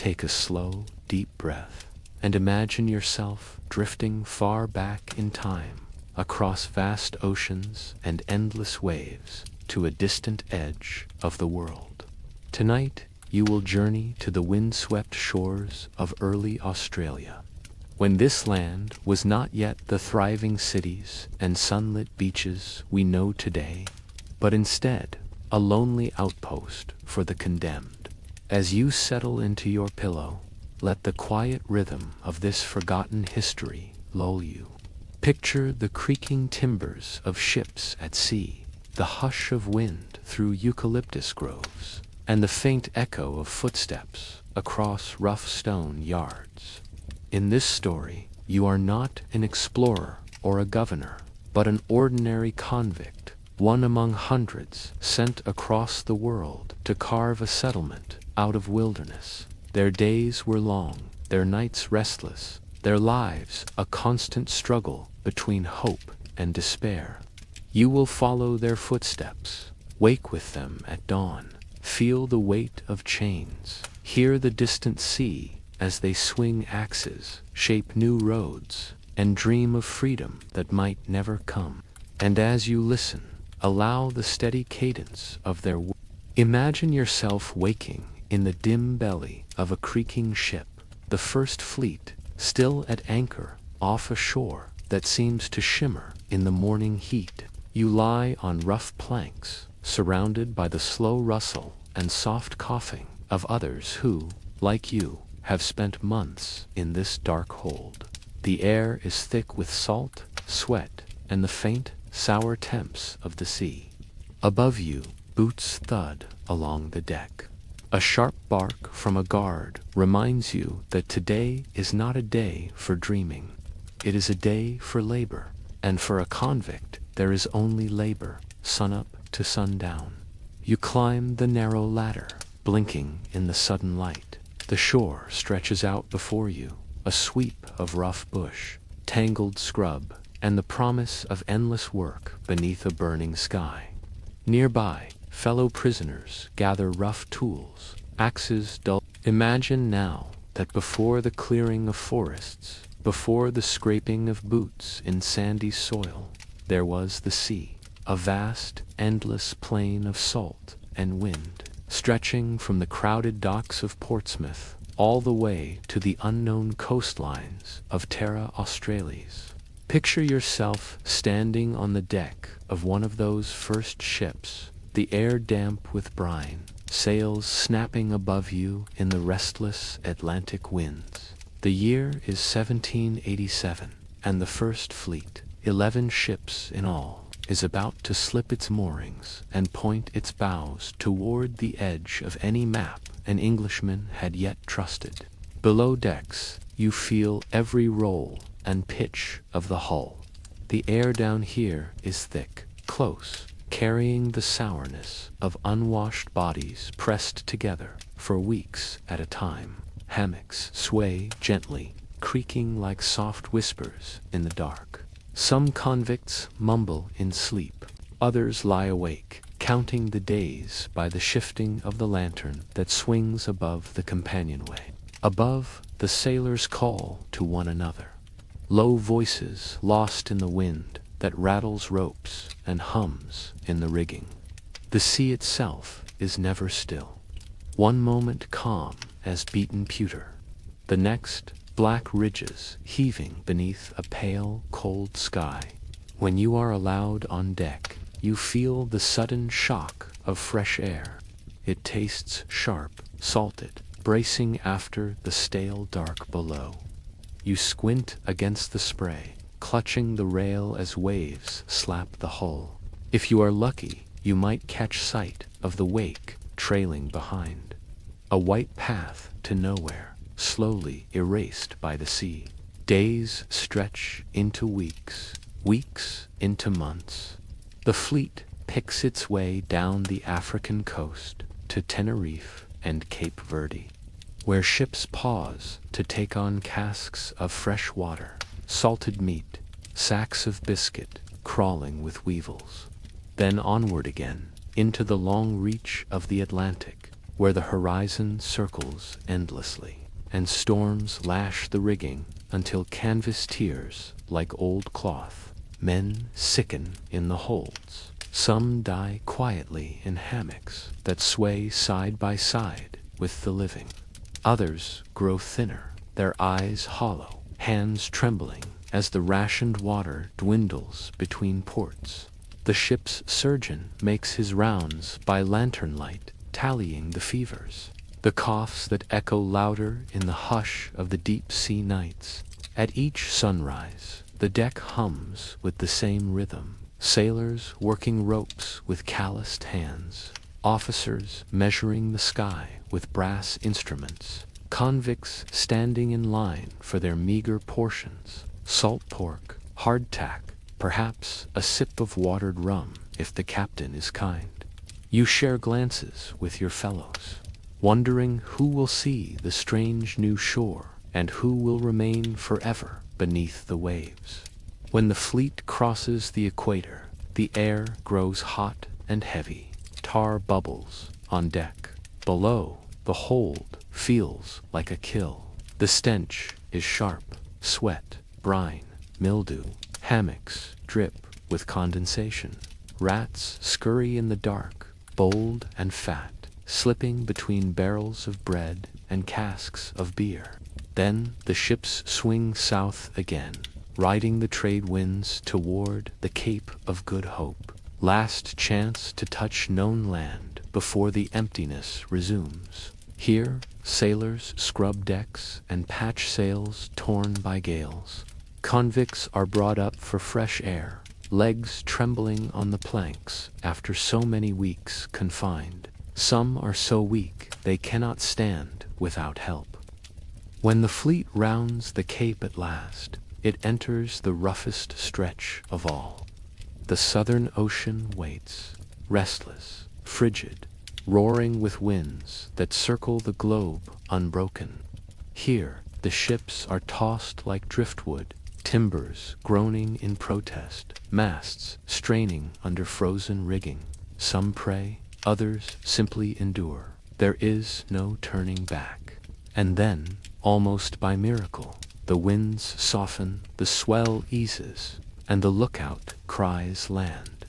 take a slow, deep breath and imagine yourself drifting far back in time, across vast oceans and endless waves, to a distant edge of the world. Tonight, you will journey to the windswept shores of early Australia, when this land was not yet the thriving cities and sunlit beaches we know today, but instead a lonely outpost for the condemned. As you settle into your pillow, let the quiet rhythm of this forgotten history lull you. Picture the creaking timbers of ships at sea, the hush of wind through eucalyptus groves, and the faint echo of footsteps across rough stone yards. In this story, you are not an explorer or a governor, but an ordinary convict, one among hundreds sent across the world to carve a settlement out of wilderness. Their days were long, their nights restless, their lives a constant struggle between hope and despair. You will follow their footsteps, wake with them at dawn, feel the weight of chains, hear the distant sea as they swing axes, shape new roads, and dream of freedom that might never come. And as you listen, allow the steady cadence of their words. Imagine yourself waking in the dim belly of a creaking ship, the first fleet, still at anchor off a shore that seems to shimmer in the morning heat. You lie on rough planks, surrounded by the slow rustle and soft coughing of others who, like you, have spent months in this dark hold. The air is thick with salt, sweat, and the faint, sour temps of the sea. Above you, boots thud along the deck. A sharp bark from a guard reminds you that today is not a day for dreaming. It is a day for labor, and for a convict there is only labor, sunup to sundown. You climb the narrow ladder, blinking in the sudden light. The shore stretches out before you, a sweep of rough bush, tangled scrub, and the promise of endless work beneath a burning sky. Nearby, fellow prisoners gather rough tools, axes dull. Imagine now that before the clearing of forests, before the scraping of boots in sandy soil, there was the sea, a vast, endless plain of salt and wind, stretching from the crowded docks of Portsmouth all the way to the unknown coastlines of Terra Australis. Picture yourself standing on the deck of one of those first ships, the air damp with brine, sails snapping above you in the restless Atlantic winds. The year is 1787, and the first fleet, 11 ships in all, is about to slip its moorings and point its bows toward the edge of any map an Englishman had yet trusted. Below decks, you feel every roll and pitch of the hull. The air down here is thick, close, carrying the sourness of unwashed bodies pressed together for weeks at a time. Hammocks sway gently, creaking like soft whispers in the dark. Some convicts mumble in sleep. Others lie awake, counting the days by the shifting of the lantern that swings above the companionway. Above, the sailors call to one another. Low voices lost in the wind that rattles ropes and hums in the rigging. The sea itself is never still. One moment calm as beaten pewter, the next black ridges heaving beneath a pale, cold sky. When you are allowed on deck, you feel the sudden shock of fresh air. It tastes sharp, salted, bracing after the stale dark below. You squint against the spray, clutching the rail as waves slap the hull. If you are lucky, you might catch sight of the wake trailing behind. A white path to nowhere, slowly erased by the sea. Days stretch into weeks, weeks into months. The fleet picks its way down the African coast to Tenerife and Cape Verde, where ships pause to take on casks of fresh water, salted meat, sacks of biscuit crawling with weevils. Then onward again, into the long reach of the Atlantic, where the horizon circles endlessly, and storms lash the rigging until canvas tears like old cloth. Men sicken in the holds. Some die quietly in hammocks that sway side by side with the living. Others grow thinner, their eyes hollow, hands trembling as the rationed water dwindles between ports. The ship's surgeon makes his rounds by lantern light, tallying the fevers, the coughs that echo louder in the hush of the deep-sea nights. At each sunrise, the deck hums with the same rhythm. Sailors working ropes with calloused hands, officers measuring the sky with brass instruments, convicts standing in line for their meager portions, salt pork, hardtack, perhaps a sip of watered rum if the captain is kind. You share glances with your fellows, wondering who will see the strange new shore and who will remain forever beneath the waves. When the fleet crosses the equator, the air grows hot and heavy. Tar bubbles on deck. Below, the hold feels like a kill. The stench is sharp. Sweat, brine, mildew. Hammocks drip with condensation. Rats scurry in the dark, bold and fat, slipping between barrels of bread and casks of beer. Then the ships swing south again, riding the trade winds toward the Cape of Good Hope. Last chance to touch known land before the emptiness resumes. Here, sailors scrub decks and patch sails torn by gales. Convicts are brought up for fresh air, legs trembling on the planks after so many weeks confined. Some are so weak they cannot stand without help. When the fleet rounds the Cape at last, it enters the roughest stretch of all. The Southern Ocean waits, restless, frigid, roaring with winds that circle the globe unbroken. Here, the ships are tossed like driftwood, timbers groaning in protest, masts straining under frozen rigging. Some pray, others simply endure. There is no turning back. And then, almost by miracle, the winds soften, the swell eases, and the lookout cries land.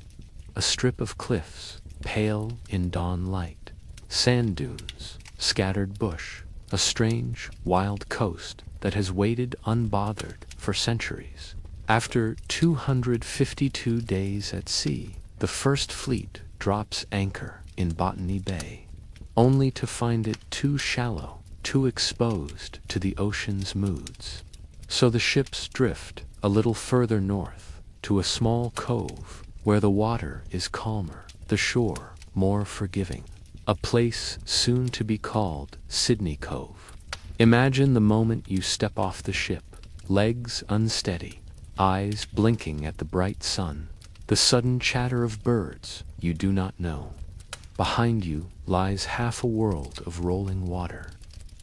A strip of cliffs, pale in dawn light, sand dunes, scattered bush, a strange, wild coast that has waited unbothered for centuries. After 252 days at sea, the first fleet drops anchor in Botany Bay, only to find it too shallow, too exposed to the ocean's moods. So the ships drift a little further north to a small cove where the water is calmer, the shore more forgiving, a place soon to be called Sydney Cove. Imagine the moment you step off the ship, legs unsteady, eyes blinking at the bright sun, the sudden chatter of birds you do not know. Behind you lies half a world of rolling water.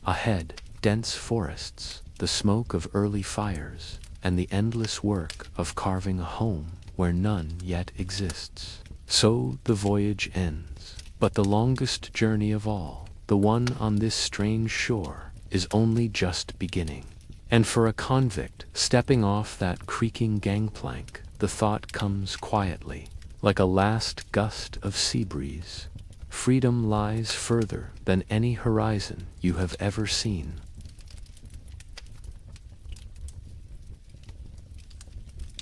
Ahead, dense forests, the smoke of early fires, and the endless work of carving a home where none yet exists. So the voyage ends, but the longest journey of all, the one on this strange shore, is only just beginning. And for a convict stepping off that creaking gangplank, the thought comes quietly, like a last gust of sea breeze. Freedom lies further than any horizon you have ever seen.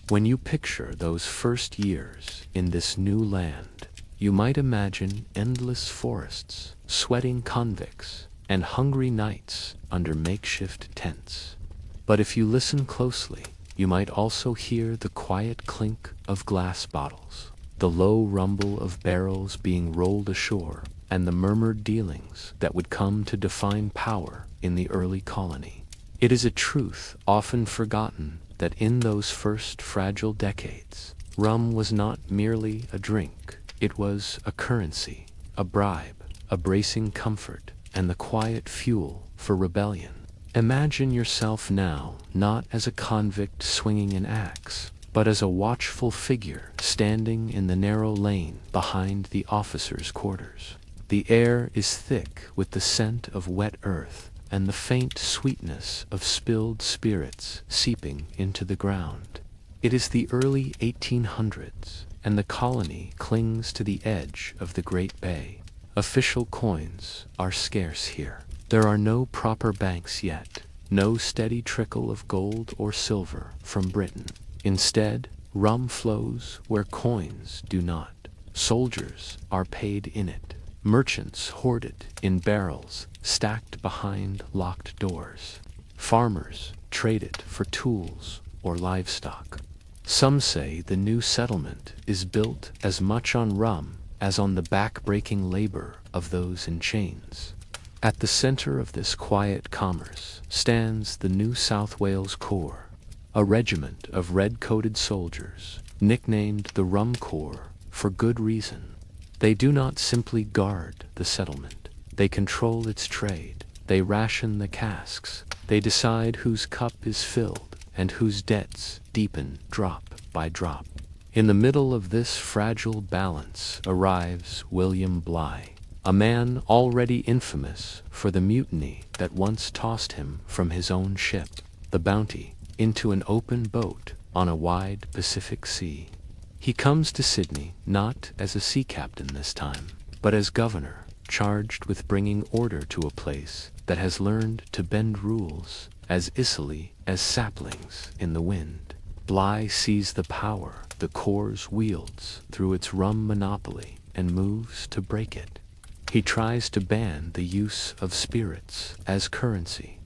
When you picture those first years in this new land, you might imagine endless forests, sweating convicts, and hungry nights under makeshift tents. But if you listen closely, you might also hear the quiet clink of glass bottles, the low rumble of barrels being rolled ashore, and the murmured dealings that would come to define power in the early colony. It is a truth often forgotten that in those first fragile decades, rum was not merely a drink, it was a currency, a bribe, a bracing comfort, and the quiet fuel for rebellion. Imagine yourself now not as a convict swinging an axe, but as a watchful figure standing in the narrow lane behind the officers' quarters. The air is thick with the scent of wet earth and the faint sweetness of spilled spirits seeping into the ground. It is the early 1800s, and the colony clings to the edge of the Great Bay. Official coins are scarce here. There are no proper banks yet, no steady trickle of gold or silver from Britain. Instead, rum flows where coins do not. Soldiers are paid in it. Merchants hoard it in barrels stacked behind locked doors. Farmers trade it for tools or livestock. Some say the new settlement is built as much on rum as on the back-breaking labor of those in chains. At the center of this quiet commerce stands the New South Wales Corps, a regiment of red-coated soldiers, nicknamed the Rum Corps for good reason. They do not simply guard the settlement. They control its trade. They ration the casks. They decide whose cup is filled and whose debts deepen drop by drop. In the middle of this fragile balance arrives William Bligh, a man already infamous for the mutiny that once tossed him from his own ship, the Bounty, into an open boat on a wide Pacific Sea. He comes to Sydney not as a sea captain this time, but as governor, charged with bringing order to a place that has learned to bend rules as easily as saplings in the wind. Bligh sees the power the Corps wields through its rum monopoly and moves to break it. He tries to ban the use of spirits as currency.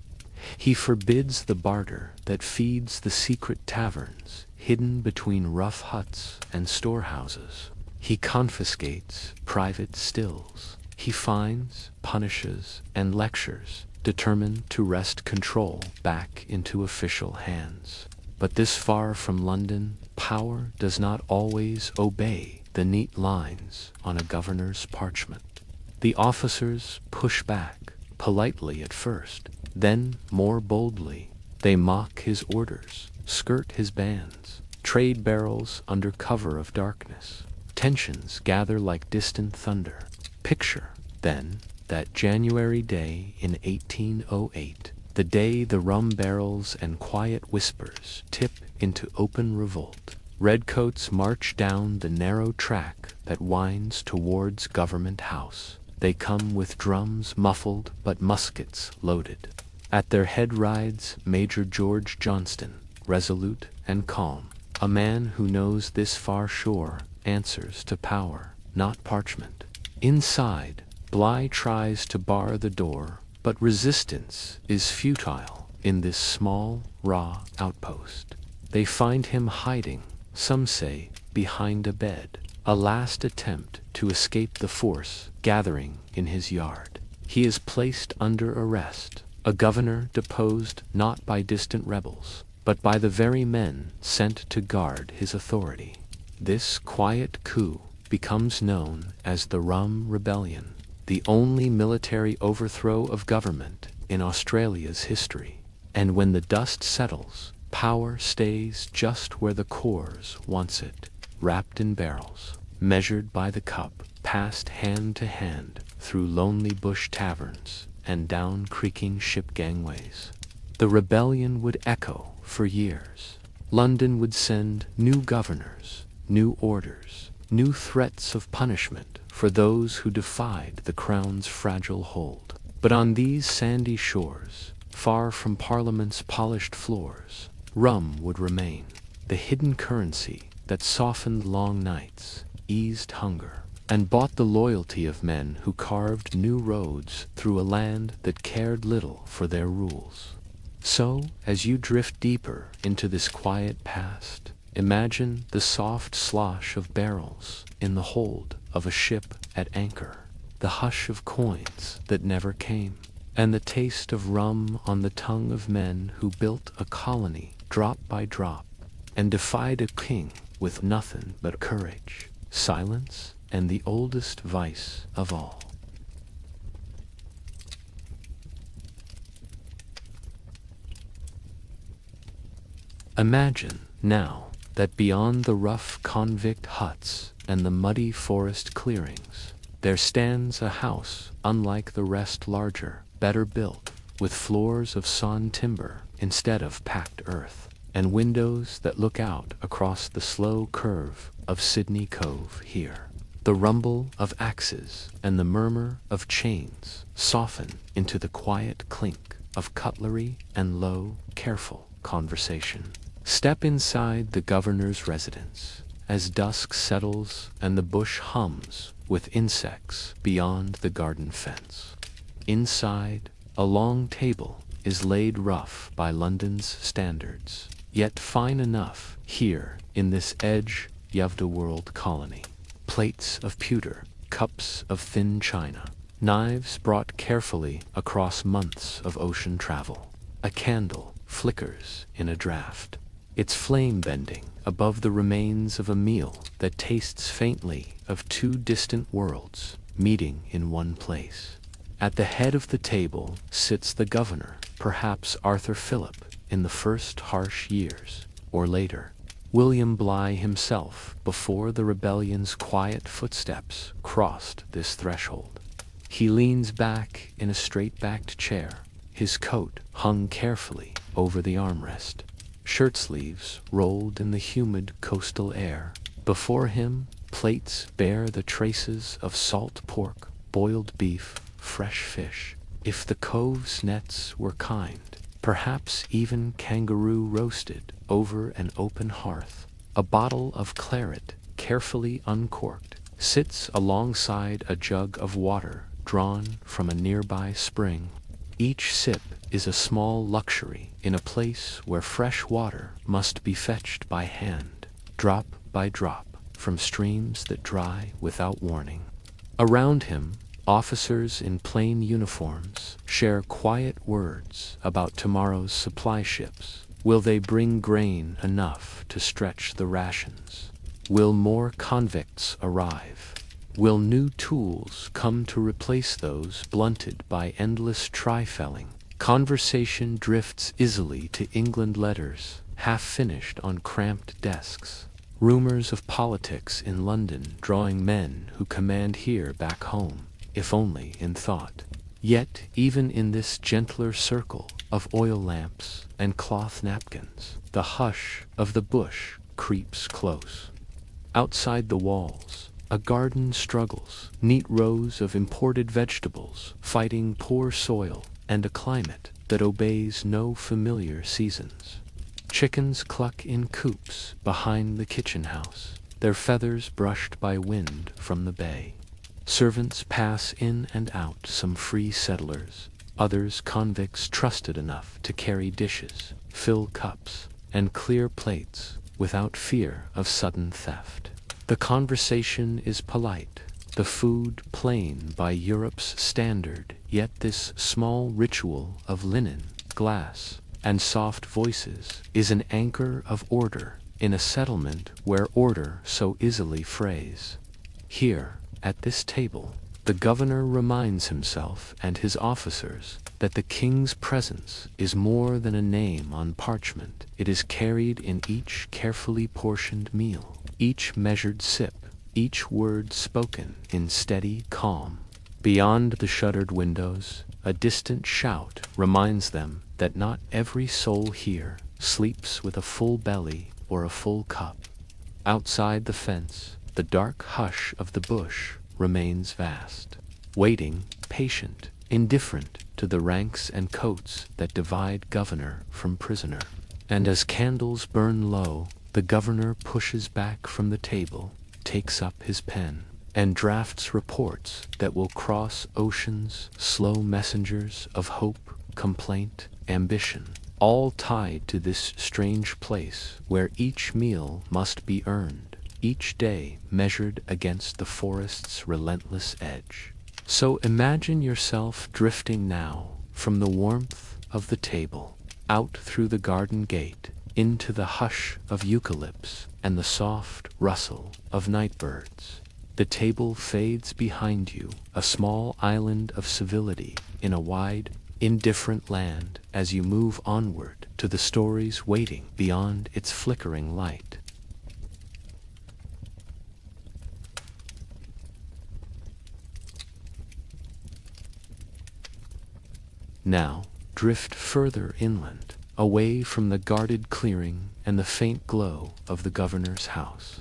He forbids the barter that feeds the secret taverns hidden between rough huts and storehouses. He confiscates private stills. He fines, punishes, and lectures, determined to wrest control back into official hands. But this far from London, power does not always obey the neat lines on a governor's parchment. The officers push back, politely at first, then more boldly. They mock his orders, skirt his bans, trade barrels under cover of darkness. Tensions gather like distant thunder. Picture, then, that January day in 1808, the day the rum barrels and quiet whispers tip into open revolt. Redcoats march down the narrow track that winds towards Government House. They come with drums muffled but muskets loaded. At their head rides Major George Johnston, resolute and calm. A man who knows this far shore answers to power, not parchment. Inside, Bligh tries to bar the door, but resistance is futile in this small, raw outpost. They find him hiding, some say, behind a bed, a last attempt to escape the force gathering in his yard. He is placed under arrest, a governor deposed not by distant rebels, but by the very men sent to guard his authority. This quiet coup becomes known as the Rum Rebellion, the only military overthrow of government in Australia's history. And when the dust settles, power stays just where the Corps wants it, wrapped in barrels, measured by the cup, passed hand to hand through lonely bush taverns and down creaking ship gangways. The rebellion would echo for years. London would send new governors, new orders, new threats of punishment for those who defied the Crown's fragile hold. But on these sandy shores, far from Parliament's polished floors, rum would remain, the hidden currency that softened long nights, eased hunger, and bought the loyalty of men who carved new roads through a land that cared little for their rules. So, as you drift deeper into this quiet past, imagine the soft slosh of barrels in the hold of a ship at anchor, the hush of coins that never came, and the taste of rum on the tongue of men who built a colony drop by drop and defied a king with nothing but courage, silence, and the oldest vice of all. Imagine, now, that beyond the rough convict huts and the muddy forest clearings, there stands a house unlike the rest, larger, better built, with floors of sawn timber instead of packed earth, and windows that look out across the slow curve of Sydney Cove here. The rumble of axes and the murmur of chains soften into the quiet clink of cutlery and low, careful conversation. Step inside the governor's residence as dusk settles and the bush hums with insects beyond the garden fence. Inside, a long table is laid rough by London's standards, yet fine enough here in this edge of the world colony. Plates of pewter, cups of thin china, knives brought carefully across months of ocean travel. A candle flickers in a draught, its flame bending above the remains of a meal that tastes faintly of two distant worlds meeting in one place. At the head of the table sits the governor, perhaps Arthur Phillip in the first harsh years, or later, William Bligh himself before the rebellion's quiet footsteps crossed this threshold. He leans back in a straight-backed chair, his coat hung carefully over the armrest, shirt sleeves rolled in the humid coastal air. Before him, plates bear the traces of salt pork, boiled beef, fresh fish, if the cove's nets were kind, perhaps even kangaroo roasted over an open hearth. A bottle of claret, carefully uncorked, sits alongside a jug of water drawn from a nearby spring. Each sip is a small luxury in a place where fresh water must be fetched by hand, drop by drop, from streams that dry without warning. Around him, officers in plain uniforms share quiet words about tomorrow's supply ships. Will they bring grain enough to stretch the rations? Will more convicts arrive? Will new tools come to replace those blunted by endless try-felling? Conversation drifts easily to England letters, half-finished on cramped desks. Rumors of politics in London drawing men who command here back home, if only in thought. Yet, even in this gentler circle of oil lamps and cloth napkins, the hush of the bush creeps close. Outside the walls, a garden struggles, neat rows of imported vegetables fighting poor soil and a climate that obeys no familiar seasons. Chickens cluck in coops behind the kitchen house, their feathers brushed by wind from the bay. Servants pass in and out, some free settlers, others convicts trusted enough to carry dishes, fill cups, and clear plates without fear of sudden theft. The conversation is polite, the food plain by Europe's standard, yet this small ritual of linen, glass, and soft voices is an anchor of order in a settlement where order so easily frays. Here, at this table, the governor reminds himself and his officers that the king's presence is more than a name on parchment. It is carried in each carefully portioned meal, each measured sip, each word spoken in steady calm. Beyond the shuttered windows, a distant shout reminds them that not every soul here sleeps with a full belly or a full cup. Outside the fence, the dark hush of the bush remains vast, waiting, patient, indifferent to the ranks and coats that divide governor from prisoner. And as candles burn low, the governor pushes back from the table, takes up his pen, and drafts reports that will cross oceans, slow messengers of hope, complaint, ambition, all tied to this strange place where each meal must be earned, each day measured against the forest's relentless edge. So imagine yourself drifting now from the warmth of the table, out through the garden gate, into the hush of eucalypts and the soft rustle of nightbirds. The table fades behind you, a small island of civility in a wide, indifferent land as you move onward to the stories waiting beyond its flickering light. Now, drift further inland, away from the guarded clearing and the faint glow of the governor's house.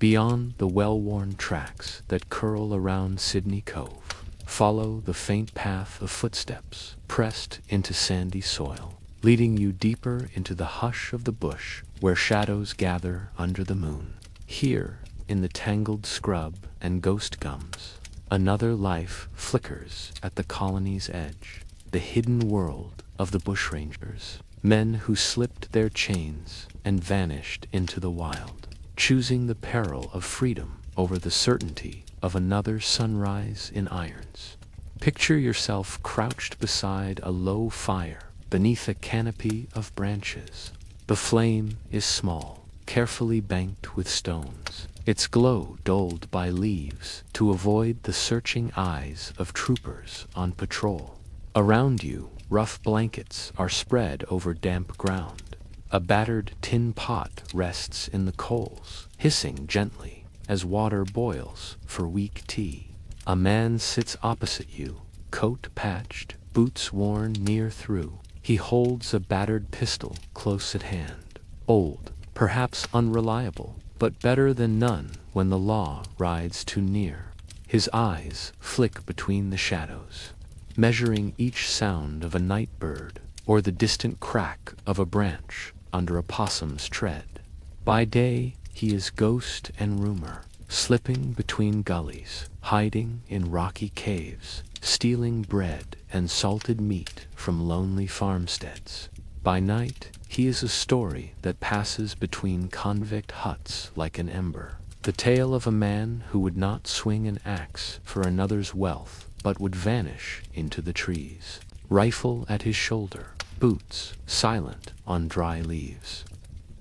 Beyond the well-worn tracks that curl around Sydney Cove, follow the faint path of footsteps pressed into sandy soil, leading you deeper into the hush of the bush where shadows gather under the moon. Here, in the tangled scrub and ghost gums, another life flickers at the colony's edge, the hidden world of the bushrangers, men who slipped their chains and vanished into the wild, choosing the peril of freedom over the certainty of another sunrise in irons. Picture yourself crouched beside a low fire beneath a canopy of branches. The flame is small, carefully banked with stones, its glow dulled by leaves to avoid the searching eyes of troopers on patrol. Around you, rough blankets are spread over damp ground. A battered tin pot rests in the coals, hissing gently as water boils for weak tea. A man sits opposite you, coat patched, boots worn near through. He holds a battered pistol close at hand. Old, perhaps unreliable, but better than none when the law rides too near. His eyes flick between the shadows, measuring each sound of a night bird or the distant crack of a branch under a possum's tread. By day, he is ghost and rumor, slipping between gullies, hiding in rocky caves, stealing bread and salted meat from lonely farmsteads. By night, he is a story that passes between convict huts like an ember, the tale of a man who would not swing an axe for another's wealth, but would vanish into the trees, rifle at his shoulder, boots silent on dry leaves.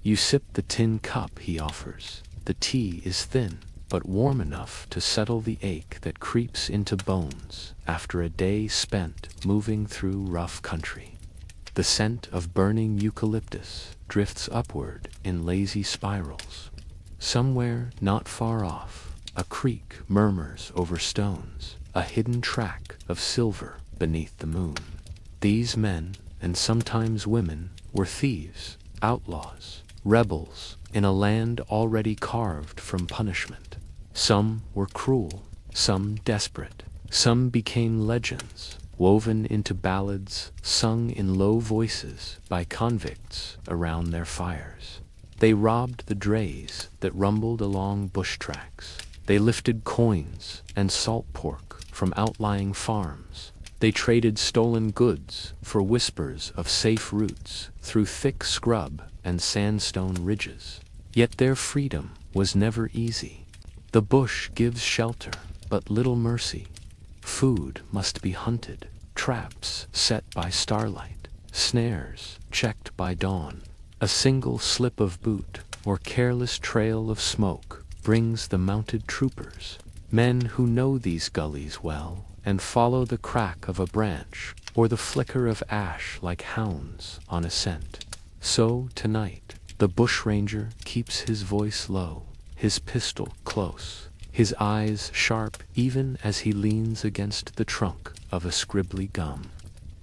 You sip the tin cup he offers. The tea is thin, but warm enough to settle the ache that creeps into bones after a day spent moving through rough country. The scent of burning eucalyptus drifts upward in lazy spirals. Somewhere not far off, a creek murmurs over stones, a hidden track of silver beneath the moon. These men, and sometimes women, were thieves, outlaws, rebels in a land already carved from punishment. Some were cruel, some desperate, some became legends, woven into ballads sung in low voices by convicts around their fires. They robbed the drays that rumbled along bush tracks. They lifted coins and salt pork from outlying farms. They traded stolen goods for whispers of safe routes through thick scrub and sandstone ridges. Yet their freedom was never easy. The bush gives shelter, but little mercy. Food must be hunted, traps set by starlight, snares checked by dawn. A single slip of boot or careless trail of smoke brings the mounted troopers, men who know these gullies well and follow the crack of a branch or the flicker of ash like hounds on a scent. So tonight, the bushranger keeps his voice low, his pistol close, his eyes sharp even as he leans against the trunk of a scribbly gum.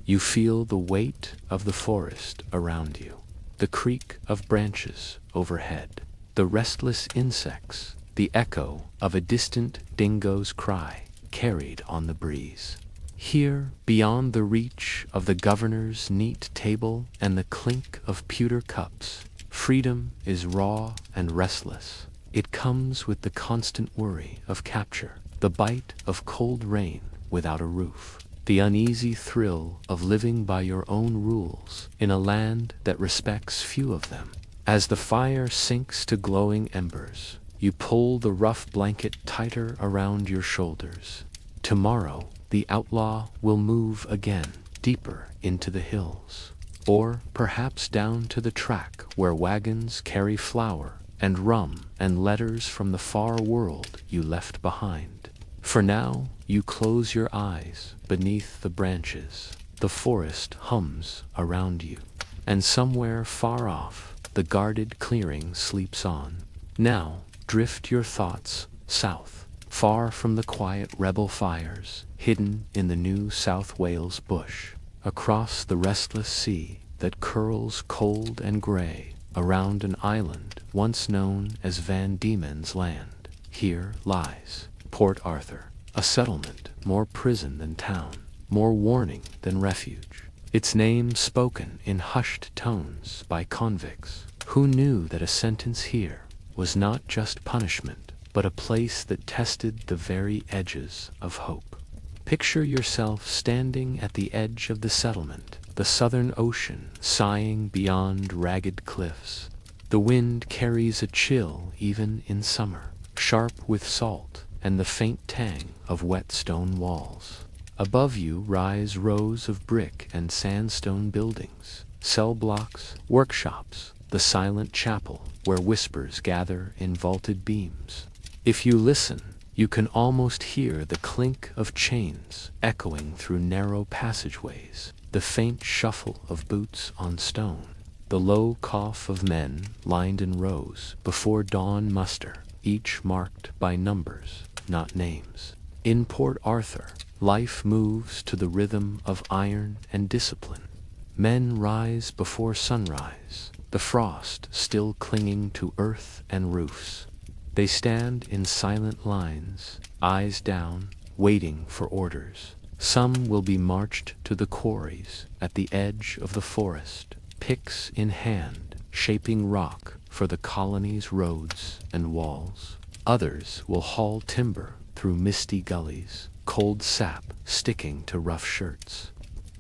You feel the weight of the forest around you, the creak of branches overhead, the restless insects, the echo of a distant dingo's cry carried on the breeze. Here, beyond the reach of the governor's neat table and the clink of pewter cups, freedom is raw and restless. It comes with the constant worry of capture, the bite of cold rain without a roof, the uneasy thrill of living by your own rules in a land that respects few of them. As the fire sinks to glowing embers, you pull the rough blanket tighter around your shoulders. Tomorrow, the outlaw will move again, deeper into the hills, or perhaps down to the track where wagons carry flour and rum and letters from the far world you left behind. For now, you close your eyes beneath the branches. The forest hums around you, and somewhere far off, the guarded clearing sleeps on. Now, drift your thoughts south, far from the quiet rebel fires hidden in the New South Wales bush. across the restless sea that curls cold and gray around an island once known as Van Diemen's Land. Here lies Port Arthur, a settlement more prison than town, more warning than refuge. Its name spoken in hushed tones by convicts who knew that a sentence here was not just punishment, but a place that tested the very edges of hope. Picture yourself standing at the edge of the settlement, the southern ocean sighing beyond ragged cliffs. The wind carries a chill even in summer, sharp with salt and the faint tang of wet stone walls. Above you rise rows of brick and sandstone buildings, cell blocks, workshops, the silent chapel where whispers gather in vaulted beams. If you listen, you can almost hear the clink of chains echoing through narrow passageways, the faint shuffle of boots on stone, the low cough of men lined in rows before dawn muster, each marked by numbers, not names. In Port Arthur, life moves to the rhythm of iron and discipline. Men rise before sunrise, the frost still clinging to earth and roofs. They stand in silent lines, eyes down, waiting for orders. Some will be marched to the quarries at the edge of the forest, picks in hand, shaping rock for the colony's roads and walls. Others will haul timber through misty gullies, cold sap sticking to rough shirts.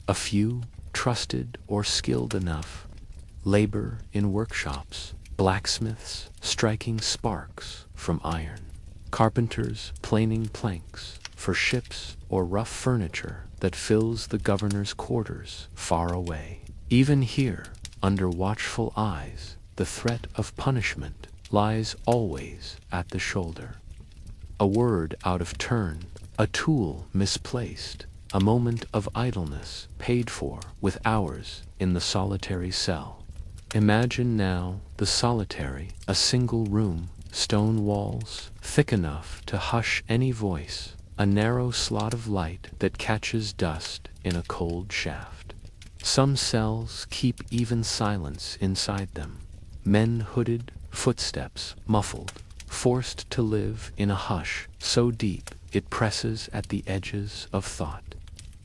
A few, trusted or skilled enough, labor in workshops, blacksmiths striking sparks from iron, carpenters planing planks for ships or rough furniture that fills the governor's quarters far away. Even here, under watchful eyes, the threat of punishment lies always at the shoulder. A word out of turn, a tool misplaced, a moment of idleness paid for with hours in the solitary cell. Imagine now the solitary, a single room, stone walls thick enough to hush any voice, a narrow slot of light that catches dust in a cold shaft. Some cells keep even silence inside them, men hooded, footsteps muffled, forced to live in a hush so deep it presses at the edges of thought.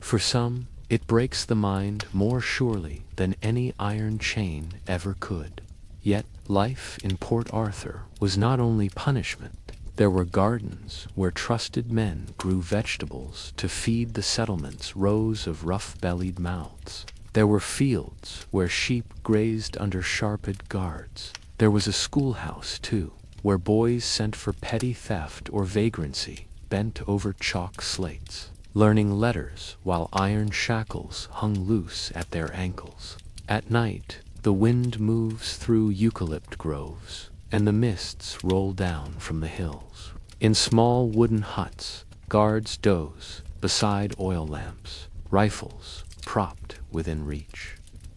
For some, it breaks the mind more surely than any iron chain ever could. Yet life in Port Arthur was not only punishment. There were gardens where trusted men grew vegetables to feed the settlement's rows of rough-bellied mouths. There were fields where sheep grazed under sharp-edged guards. There was a schoolhouse, too, where boys sent for petty theft or vagrancy bent over chalk slates, learning letters while iron shackles hung loose at their ankles. At night, the wind moves through eucalypt groves, and the mists roll down from the hills. In small wooden huts, guards doze beside oil lamps, rifles propped within reach.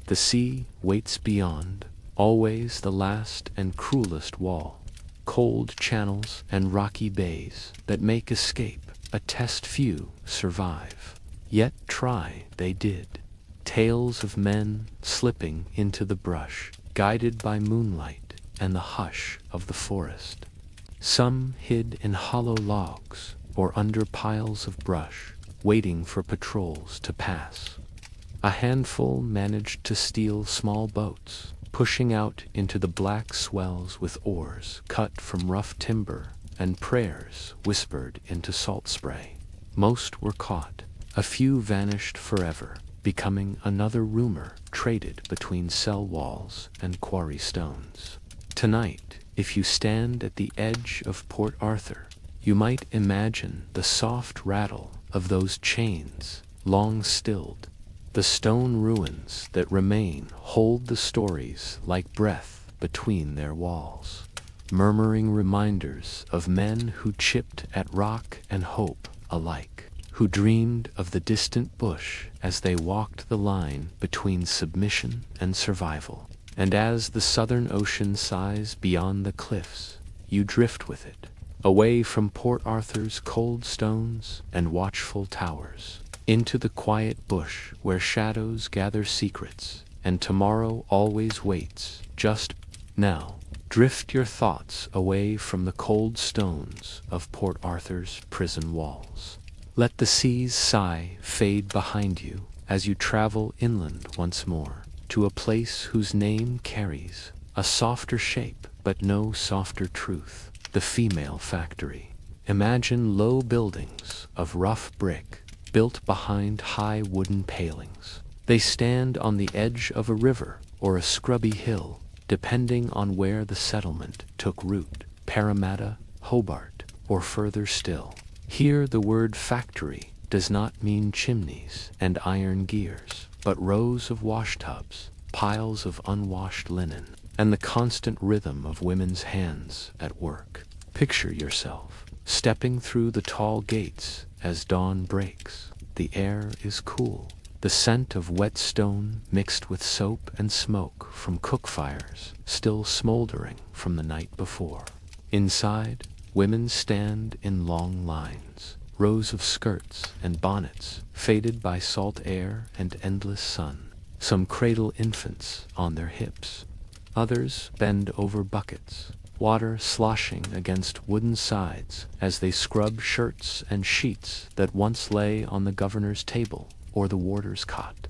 The sea waits beyond, always the last and cruelest wall. Cold channels and rocky bays that make escape a test few survive. Yet try they did. Tales of men slipping into the brush, guided by moonlight and the hush of the forest. Some hid in hollow logs or under piles of brush, waiting for patrols to pass. A handful managed to steal small boats, pushing out into the black swells with oars cut from rough timber and prayers whispered into salt spray. Most were caught. A few vanished forever, becoming another rumor traded between cell walls and quarry stones. Tonight, if you stand at the edge of Port Arthur, you might imagine the soft rattle of those chains long stilled. The stone ruins that remain hold the stories like breath between their walls, murmuring reminders of men who chipped at rock and hope alike, who dreamed of the distant bush as they walked the line between submission and survival. And as the southern ocean sighs beyond the cliffs, you drift with it, away from Port Arthur's cold stones and watchful towers. into the quiet bush where shadows gather secrets, and tomorrow always waits just now. Drift your thoughts away from the cold stones of Port Arthur's prison walls. Let the sea's sigh fade behind you as you travel inland once more, to a place whose name carries a softer shape but no softer truth, the female factory. Imagine low buildings of rough brick built behind high wooden palings. They stand on the edge of a river or a scrubby hill, depending on where the settlement took root, Parramatta, Hobart, or further still. Here the word factory does not mean chimneys and iron gears, but rows of washtubs, piles of unwashed linen, and the constant rhythm of women's hands at work. Picture yourself stepping through the tall gates as dawn breaks. The air is cool, the scent of wet stone mixed with soap and smoke from cook fires still smoldering from the night before. Inside, women stand in long lines, rows of skirts and bonnets faded by salt air and endless sun. Some cradle infants on their hips. Others bend over buckets, water sloshing against wooden sides as they scrub shirts and sheets that once lay on the governor's table or the warder's cot.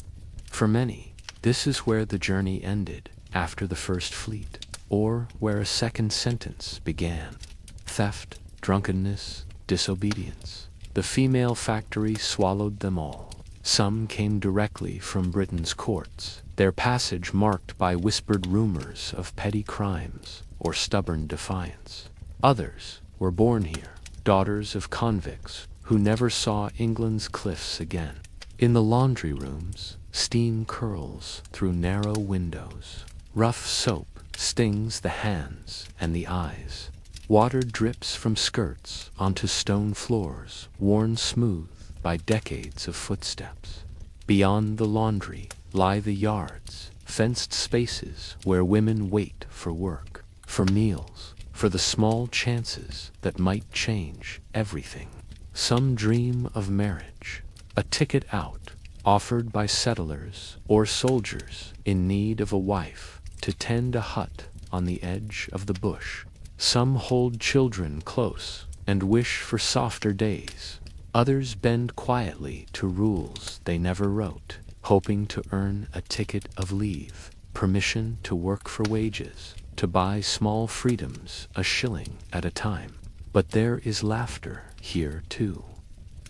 For many, this is where the journey ended after the first fleet, or where a second sentence began. Theft, drunkenness, disobedience. The female factory swallowed them all. Some came directly from Britain's courts, their passage marked by whispered rumors of petty crimes or stubborn defiance. Others were born here, daughters of convicts who never saw England's cliffs again. In the laundry rooms, steam curls through narrow windows. Rough soap stings the hands and the eyes. Water drips from skirts onto stone floors, worn smooth by decades of footsteps. Beyond the laundry lie the yards, fenced spaces where women wait for work, for meals, for the small chances that might change everything. Some dream of marriage, a ticket out, offered by settlers or soldiers in need of a wife to tend a hut on the edge of the bush. Some hold children close and wish for softer days. Others bend quietly to rules they never wrote, hoping to earn a ticket of leave, permission to work for wages, to buy small freedoms a shilling at a time. But there is laughter here too,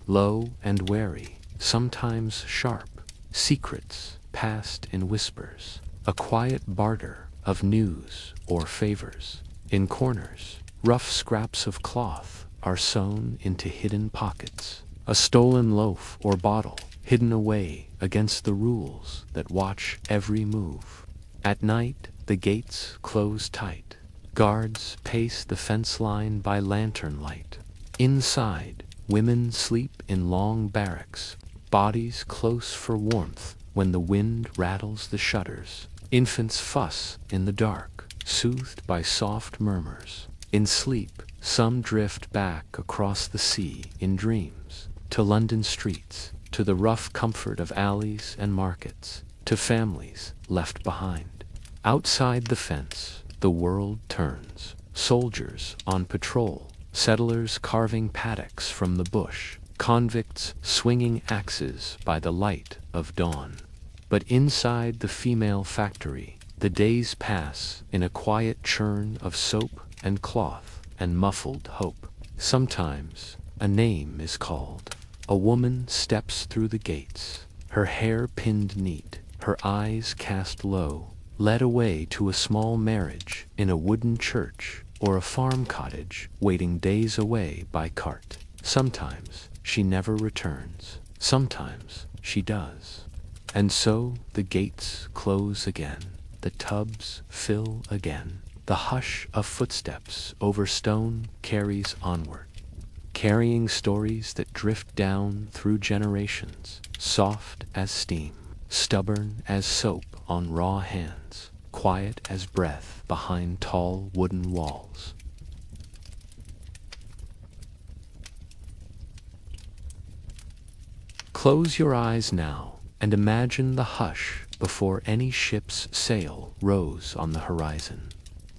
low and wary, sometimes sharp, secrets passed in whispers, a quiet barter of news or favors. In corners, rough scraps of cloth are sewn into hidden pockets, a stolen loaf or bottle hidden away against the rules that watch every move. At night, the gates close tight. Guards pace the fence line by lantern light. Inside, women sleep in long barracks, bodies close for warmth when the wind rattles the shutters. Infants fuss in the dark, soothed by soft murmurs. In sleep, some drift back across the sea in dreams, to London streets, to the rough comfort of alleys and markets, to families left behind. Outside the fence, the world turns. Soldiers on patrol, settlers carving paddocks from the bush, convicts swinging axes by the light of dawn. But inside the female factory, the days pass in a quiet churn of soap and cloth and muffled hope. Sometimes a name is called. A woman steps through the gates, her hair pinned neat, her eyes cast low, led away to a small marriage in a wooden church or a farm cottage waiting days away by cart. Sometimes she never returns, sometimes she does. And so the gates close again, the tubs fill again, the hush of footsteps over stone carries onward, carrying stories that drift down through generations, soft as steam, stubborn as soap on raw hands, quiet as breath behind tall wooden walls. Close your eyes now and imagine the hush before any ship's sail rose on the horizon,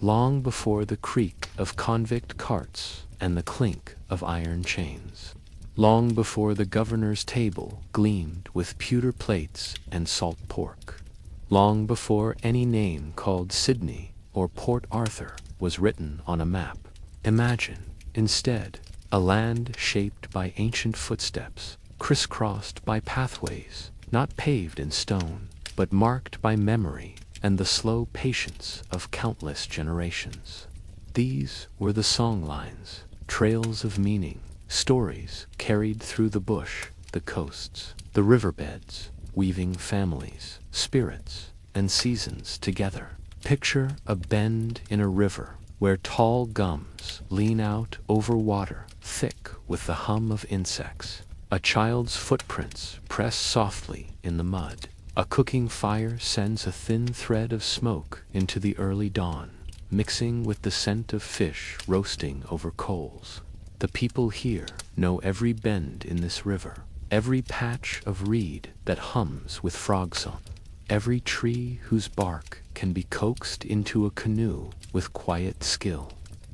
long before the creak of convict carts and the clink of iron chains, long before the governor's table gleamed with pewter plates and salt pork, long before any name called Sydney or Port Arthur was written on a map. Imagine, instead, a land shaped by ancient footsteps, crisscrossed by pathways, not paved in stone, but marked by memory and the slow patience of countless generations. These were the song lines, trails of meaning, stories carried through the bush, the coasts, the riverbeds, weaving families, spirits, and seasons together. Picture a bend in a river where tall gums lean out over water, thick with the hum of insects. A child's footprints press softly in the mud. A cooking fire sends a thin thread of smoke into the early dawn, mixing with the scent of fish roasting over coals. The people here know every bend in this river, every patch of reed that hums with frog song, every tree whose bark can be coaxed into a canoe with quiet skill.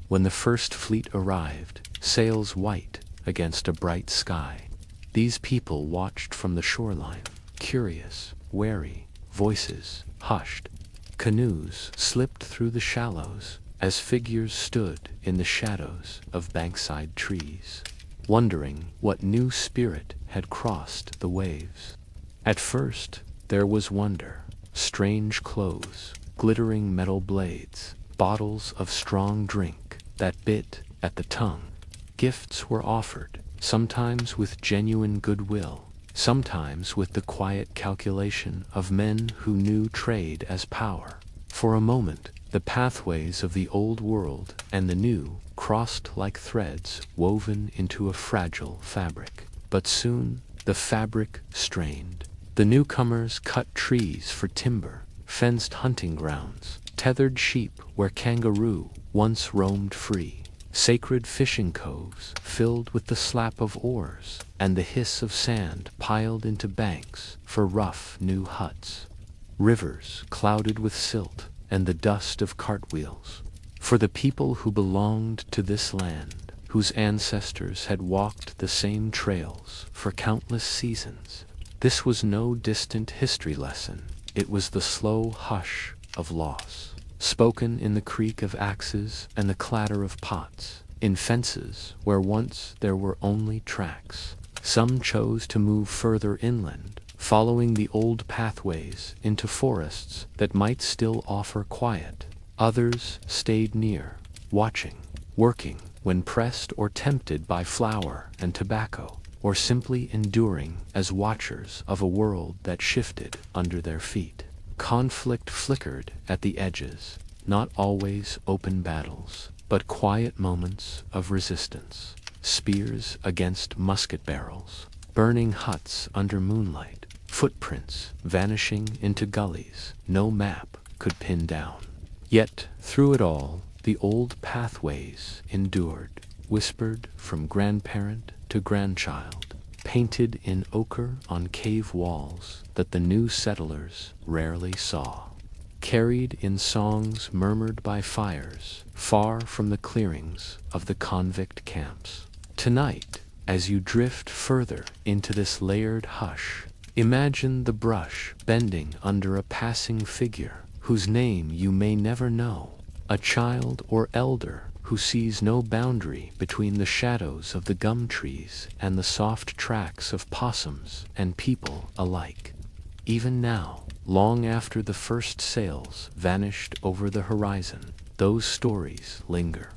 When the first fleet arrived, sails white against a bright sky, these people watched from the shoreline, curious, wary, voices hushed. Canoes slipped through the shallows as figures stood in the shadows of bankside trees, wondering what new spirit had crossed the waves. At first, there was wonder, strange clothes, glittering metal blades, bottles of strong drink that bit at the tongue. Gifts were offered, sometimes with genuine goodwill, sometimes with the quiet calculation of men who knew trade as power. For a moment, the pathways of the old world and the new crossed like threads woven into a fragile fabric. But soon, the fabric strained. The newcomers cut trees for timber, fenced hunting grounds, tethered sheep where kangaroo once roamed free. Sacred fishing coves filled with the slap of oars and the hiss of sand piled into banks for rough new huts. Rivers clouded with silt and the dust of cartwheels. For the people who belonged to this land, whose ancestors had walked the same trails for countless seasons, this was no distant history lesson. It was the slow hush of loss, spoken in the creak of axes and the clatter of pots, in fences where once there were only tracks. Some chose to move further inland, following the old pathways into forests that might still offer quiet. Others stayed near, watching, working when pressed or tempted by flour and tobacco, or simply enduring as watchers of a world that shifted under their feet. Conflict flickered at the edges, not always open battles, but quiet moments of resistance. Spears against musket barrels, burning huts under moonlight, footprints vanishing into gullies no map could pin down. Yet, through it all, the old pathways endured, whispered from grandparent to grandchild, painted in ochre on cave walls that the new settlers rarely saw, carried in songs murmured by fires far from the clearings of the convict camps. Tonight, as you drift further into this layered hush, imagine the brush bending under a passing figure whose name you may never know, a child or elder who sees no boundary between the shadows of the gum trees and the soft tracks of possums and people alike. Even now, long after the first sails vanished over the horizon, those stories linger,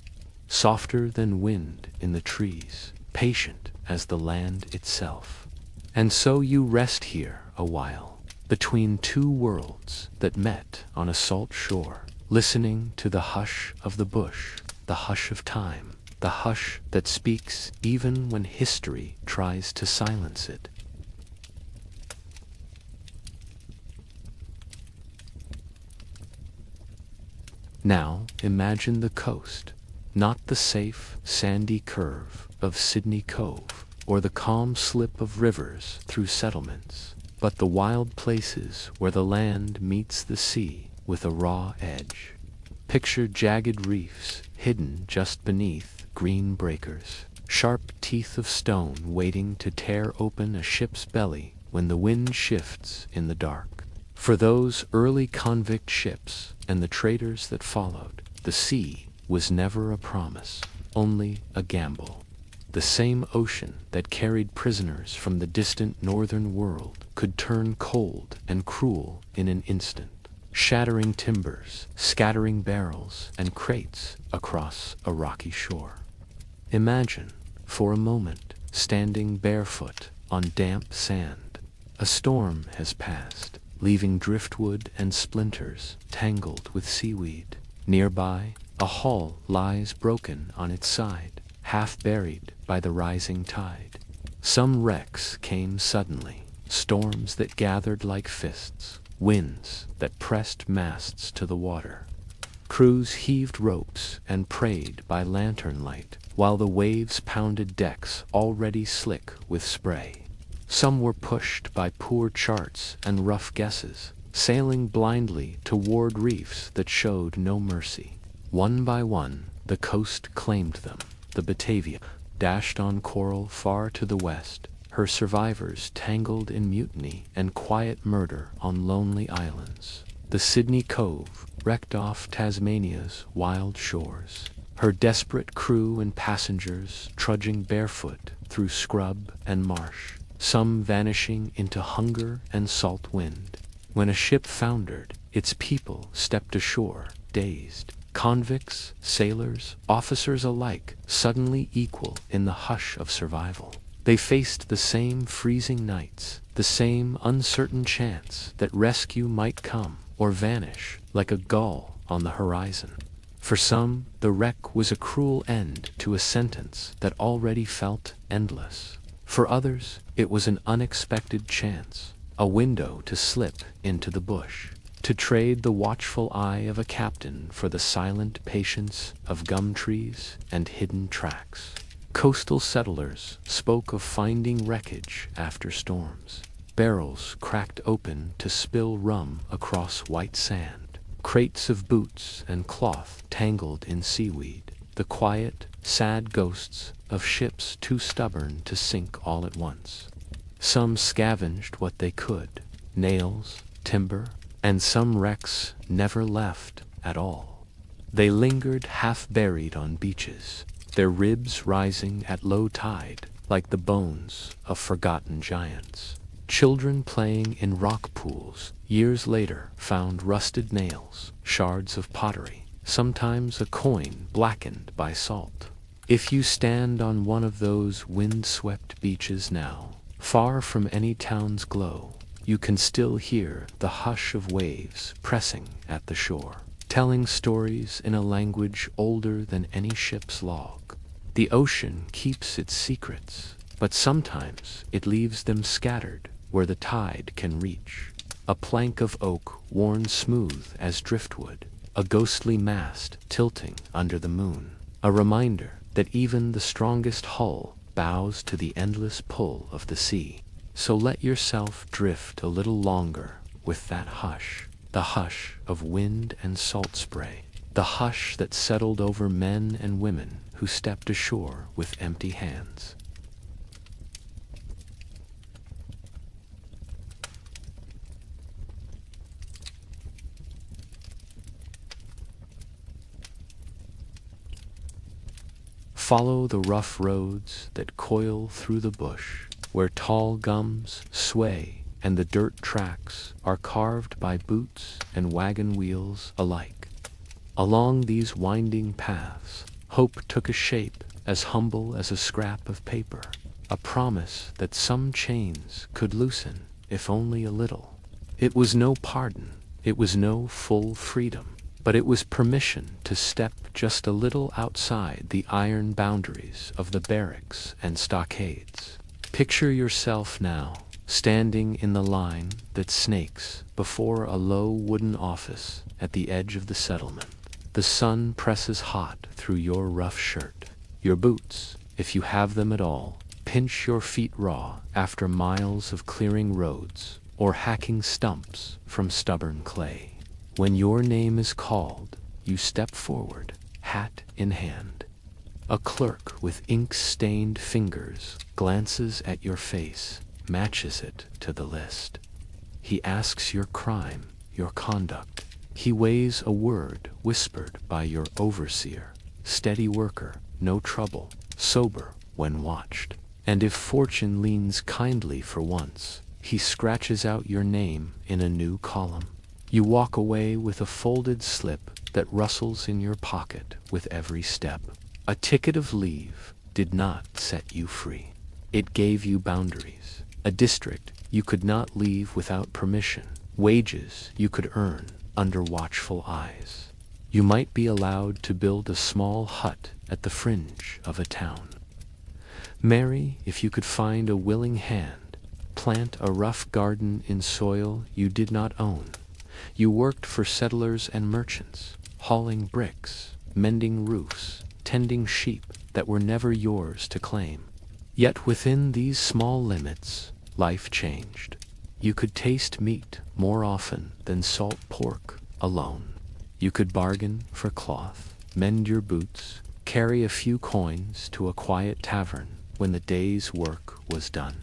softer than wind in the trees, patient as the land itself. And so you rest here a while, between two worlds that met on a salt shore, listening to the hush of the bush, the hush of time, the hush that speaks even when history tries to silence it. Now imagine the coast, not the safe, sandy curve of Sydney Cove or the calm slip of rivers through settlements, but the wild places where the land meets the sea with a raw edge. Picture jagged reefs hidden just beneath green breakers, sharp teeth of stone waiting to tear open a ship's belly when the wind shifts in the dark. For those early convict ships and the traders that followed, the sea was never a promise, only a gamble. The same ocean that carried prisoners from the distant northern world could turn cold and cruel in an instant, shattering timbers, scattering barrels and crates across a rocky shore. Imagine, for a moment, standing barefoot on damp sand. A storm has passed, leaving driftwood and splinters tangled with seaweed. Nearby, a hull lies broken on its side, half buried by the rising tide. Some wrecks came suddenly, storms that gathered like fists, winds that pressed masts to the water. Crews heaved ropes and prayed by lantern light, while the waves pounded decks already slick with spray. Some were pushed by poor charts and rough guesses, sailing blindly toward reefs that showed no mercy. One by one, the coast claimed them. The Batavia dashed on coral far to the west, her survivors tangled in mutiny and quiet murder on lonely islands. The Sydney Cove wrecked off Tasmania's wild shores, her desperate crew and passengers trudging barefoot through scrub and marsh, some vanishing into hunger and salt wind. When a ship foundered, its people stepped ashore, dazed. Convicts, sailors, officers alike, suddenly equal in the hush of survival. They faced the same freezing nights, the same uncertain chance that rescue might come or vanish like a gull on the horizon. For some, the wreck was a cruel end to a sentence that already felt endless. For others, it was an unexpected chance, a window to slip into the bush, to trade the watchful eye of a captain for the silent patience of gum trees and hidden tracks. Coastal settlers spoke of finding wreckage after storms, barrels cracked open to spill rum across white sand, crates of boots and cloth tangled in seaweed, the quiet, sad ghosts of ships too stubborn to sink all at once. Some scavenged what they could, nails, timber, and some wrecks never left at all. They lingered half-buried on beaches, their ribs rising at low tide like the bones of forgotten giants. Children playing in rock pools years later found rusted nails, shards of pottery, sometimes a coin blackened by salt. If you stand on one of those wind-swept beaches now, far from any town's glow, you can still hear the hush of waves pressing at the shore, telling stories in a language older than any ship's log. The ocean keeps its secrets, but sometimes it leaves them scattered where the tide can reach. A plank of oak worn smooth as driftwood, a ghostly mast tilting under the moon, a reminder that even the strongest hull bows to the endless pull of the sea. So let yourself drift a little longer with that hush, the hush of wind and salt spray, the hush that settled over men and women who stepped ashore with empty hands. Follow the rough roads that coil through the bush, where tall gums sway and the dirt tracks are carved by boots and wagon wheels alike. Along these winding paths, hope took a shape as humble as a scrap of paper, a promise that some chains could loosen, if only a little. It was no pardon, it was no full freedom, but it was permission to step just a little outside the iron boundaries of the barracks and stockades. Picture yourself now, standing in the line that snakes before a low wooden office at the edge of the settlement. The sun presses hot through your rough shirt. Your boots, if you have them at all, pinch your feet raw after miles of clearing roads or hacking stumps from stubborn clay. When your name is called, you step forward, hat in hand. A clerk with ink-stained fingers glances at your face, matches it to the list. He asks your crime, your conduct. He weighs a word whispered by your overseer. Steady worker, no trouble, sober when watched. And if fortune leans kindly for once, he scratches out your name in a new column. You walk away with a folded slip that rustles in your pocket with every step. A ticket of leave did not set you free. It gave you boundaries. A district you could not leave without permission. Wages you could earn under watchful eyes. You might be allowed to build a small hut at the fringe of a town. Marry if you could find a willing hand. Plant a rough garden in soil you did not own. You worked for settlers and merchants, hauling bricks, mending roofs, tending sheep that were never yours to claim. Yet within these small limits, life changed. You could taste meat more often than salt pork alone. You could bargain for cloth, mend your boots, carry a few coins to a quiet tavern when the day's work was done.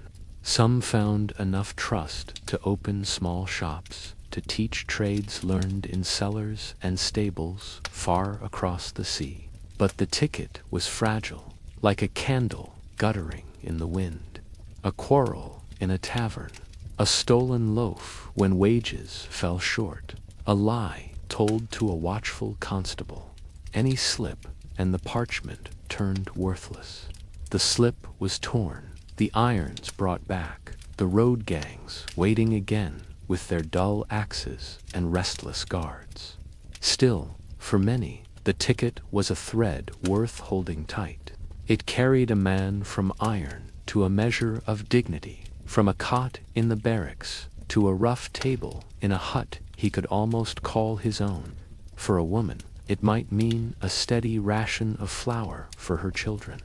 Some found enough trust to open small shops, to teach trades learned in cellars and stables far across the sea. But the ticket was fragile, like a candle guttering in the wind. A quarrel in a tavern, a stolen loaf when wages fell short, a lie told to a watchful constable. Any slip and the parchment turned worthless. The slip was torn, the irons brought back, the road gangs waiting again with their dull axes and restless guards. Still, for many, the ticket was a thread worth holding tight. It carried a man from iron to a measure of dignity, from a cot in the barracks to a rough table in a hut he could almost call his own. For a woman, it might mean a steady ration of flour for her children.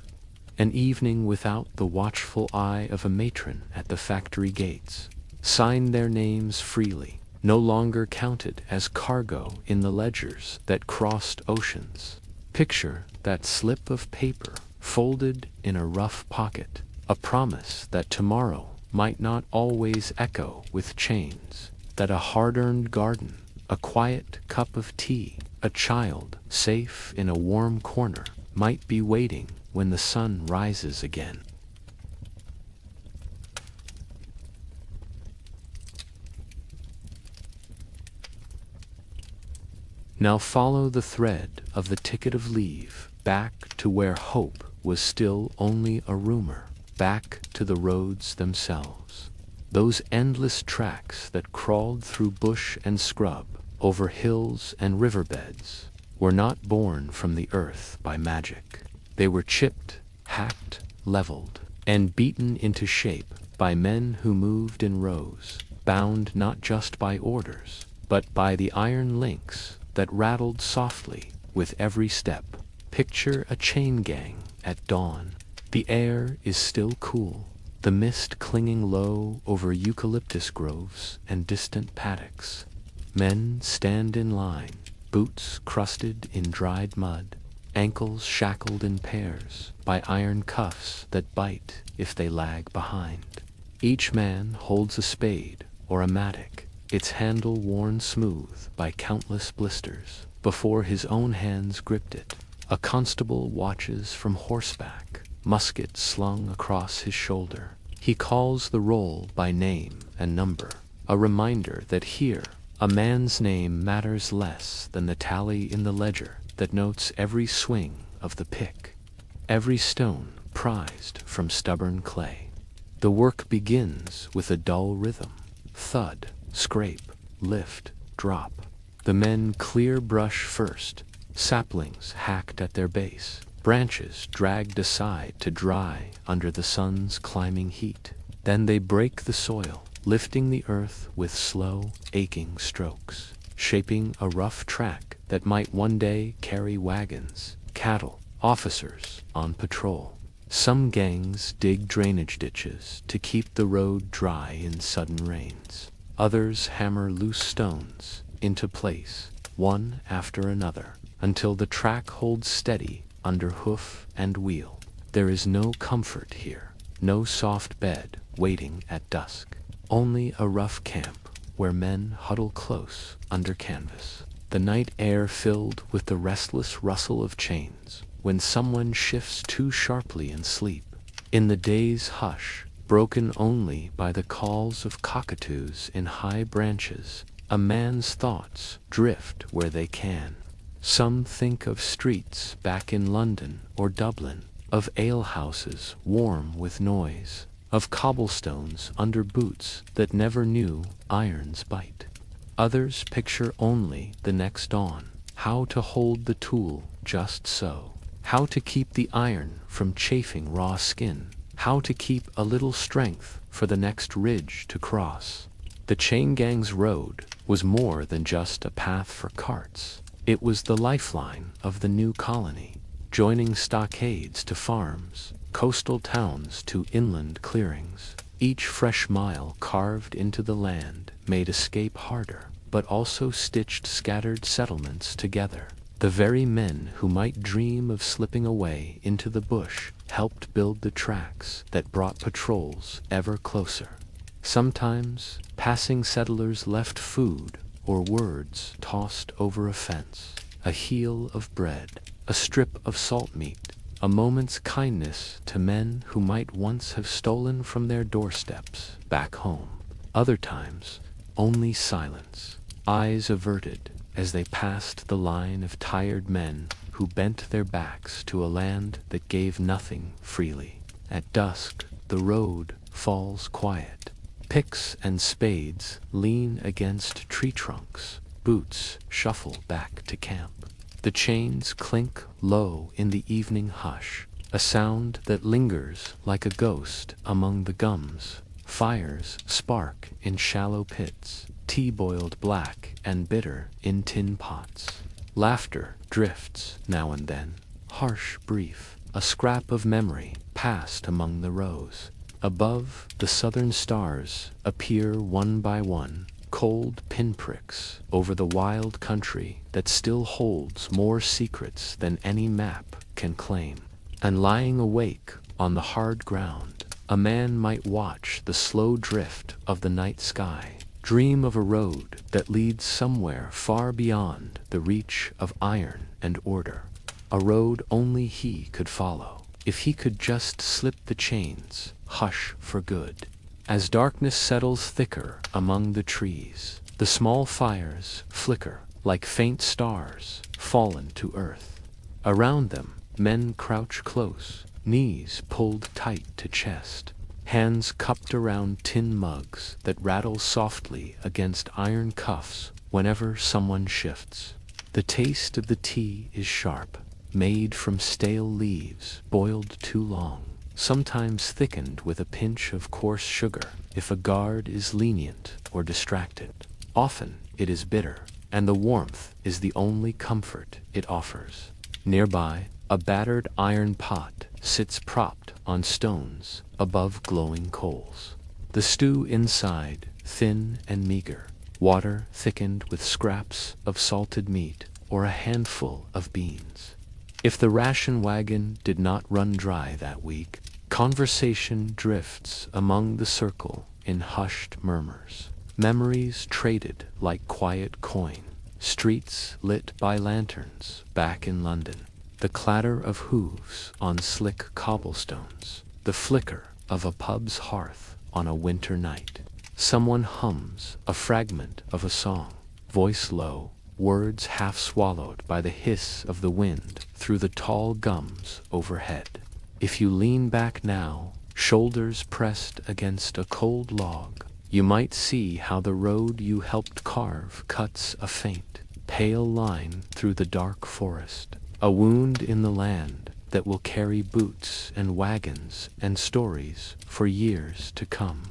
An evening without the watchful eye of a matron at the factory gates. Signed their names freely, no longer counted as cargo in the ledgers that crossed oceans. Picture that slip of paper folded in a rough pocket, a promise that tomorrow might not always echo with chains, that a hard-earned garden, a quiet cup of tea, a child safe in a warm corner might be waiting when the sun rises again. Now follow the thread of the ticket of leave back to where hope was still only a rumor, back to the roads themselves. Those endless tracks that crawled through bush and scrub, over hills and riverbeds, were not born from the earth by magic. They were chipped, hacked, leveled, and beaten into shape by men who moved in rows, bound not just by orders, but by the iron links that rattled softly with every step. Picture a chain gang at dawn. The air is still cool, the mist clinging low over eucalyptus groves and distant paddocks. Men stand in line, boots crusted in dried mud, ankles shackled in pairs by iron cuffs that bite if they lag behind. Each man holds a spade or a mattock, its handle worn smooth by countless blisters before his own hands gripped it. A constable watches from horseback, musket slung across his shoulder. He calls the roll by name and number, a reminder that here a man's name matters less than the tally in the ledger that notes every swing of the pick, every stone prized from stubborn clay. The work begins with a dull rhythm, thud, scrape, lift, drop. The men clear brush first, saplings hacked at their base, branches dragged aside to dry under the sun's climbing heat. Then they break the soil, lifting the earth with slow, aching strokes, shaping a rough track that might one day carry wagons, cattle, officers on patrol. Some gangs dig drainage ditches to keep the road dry in sudden rains. Others hammer loose stones into place, one after another, until the track holds steady under hoof and wheel. There is no comfort here, no soft bed waiting at dusk. Only a rough camp where men huddle close under canvas. The night air filled with the restless rustle of chains when someone shifts too sharply in sleep. In the day's hush, broken only by the calls of cockatoos in high branches, a man's thoughts drift where they can. Some think of streets back in London or Dublin, of alehouses warm with noise, of cobblestones under boots that never knew iron's bite. Others picture only the next dawn, how to hold the tool just so, how to keep the iron from chafing raw skin, how to keep a little strength for the next ridge to cross. The chain gang's road was more than just a path for carts. It was the lifeline of the new colony, joining stockades to farms, coastal towns to inland clearings. Each fresh mile carved into the land made escape harder, but also stitched scattered settlements together. The very men who might dream of slipping away into the bush helped build the tracks that brought patrols ever closer. Sometimes, passing settlers left food or words tossed over a fence, a heel of bread, a strip of salt meat, a moment's kindness to men who might once have stolen from their doorsteps back home. Other times, only silence, eyes averted as they passed the line of tired men who bent their backs to a land that gave nothing freely. At dusk, the road falls quiet. Picks and spades lean against tree trunks. Boots shuffle back to camp. The chains clink low in the evening hush, a sound that lingers like a ghost among the gums. Fires spark in shallow pits, tea boiled black and bitter in tin pots. Laughter drifts now and then, harsh, brief, a scrap of memory passed among the rows. Above, the southern stars appear one by one, cold pinpricks over the wild country that still holds more secrets than any map can claim. And lying awake on the hard ground, a man might watch the slow drift of the night sky, dream of a road that leads somewhere far beyond the reach of iron and order. A road only he could follow, if he could just slip the chains, hush for good. As darkness settles thicker among the trees, the small fires flicker like faint stars fallen to earth. Around them, men crouch close, knees pulled tight to chest, hands cupped around tin mugs that rattle softly against iron cuffs whenever someone shifts. The taste of the tea is sharp, made from stale leaves boiled too long, sometimes thickened with a pinch of coarse sugar if a guard is lenient or distracted. Often it is bitter, and the warmth is the only comfort it offers. Nearby, a battered iron pot sits propped on stones above glowing coals. The stew inside, thin and meager, water thickened with scraps of salted meat or a handful of beans. If the ration wagon did not run dry that week, conversation drifts among the circle in hushed murmurs. Memories traded like quiet coin, streets lit by lanterns back in London, the clatter of hooves on slick cobblestones, the flicker of a pub's hearth on a winter night. Someone hums a fragment of a song, voice low, words half swallowed by the hiss of the wind through the tall gums overhead. If you lean back now, shoulders pressed against a cold log, you might see how the road you helped carve cuts a faint, pale line through the dark forest, a wound in the land that will carry boots and wagons and stories for years to come.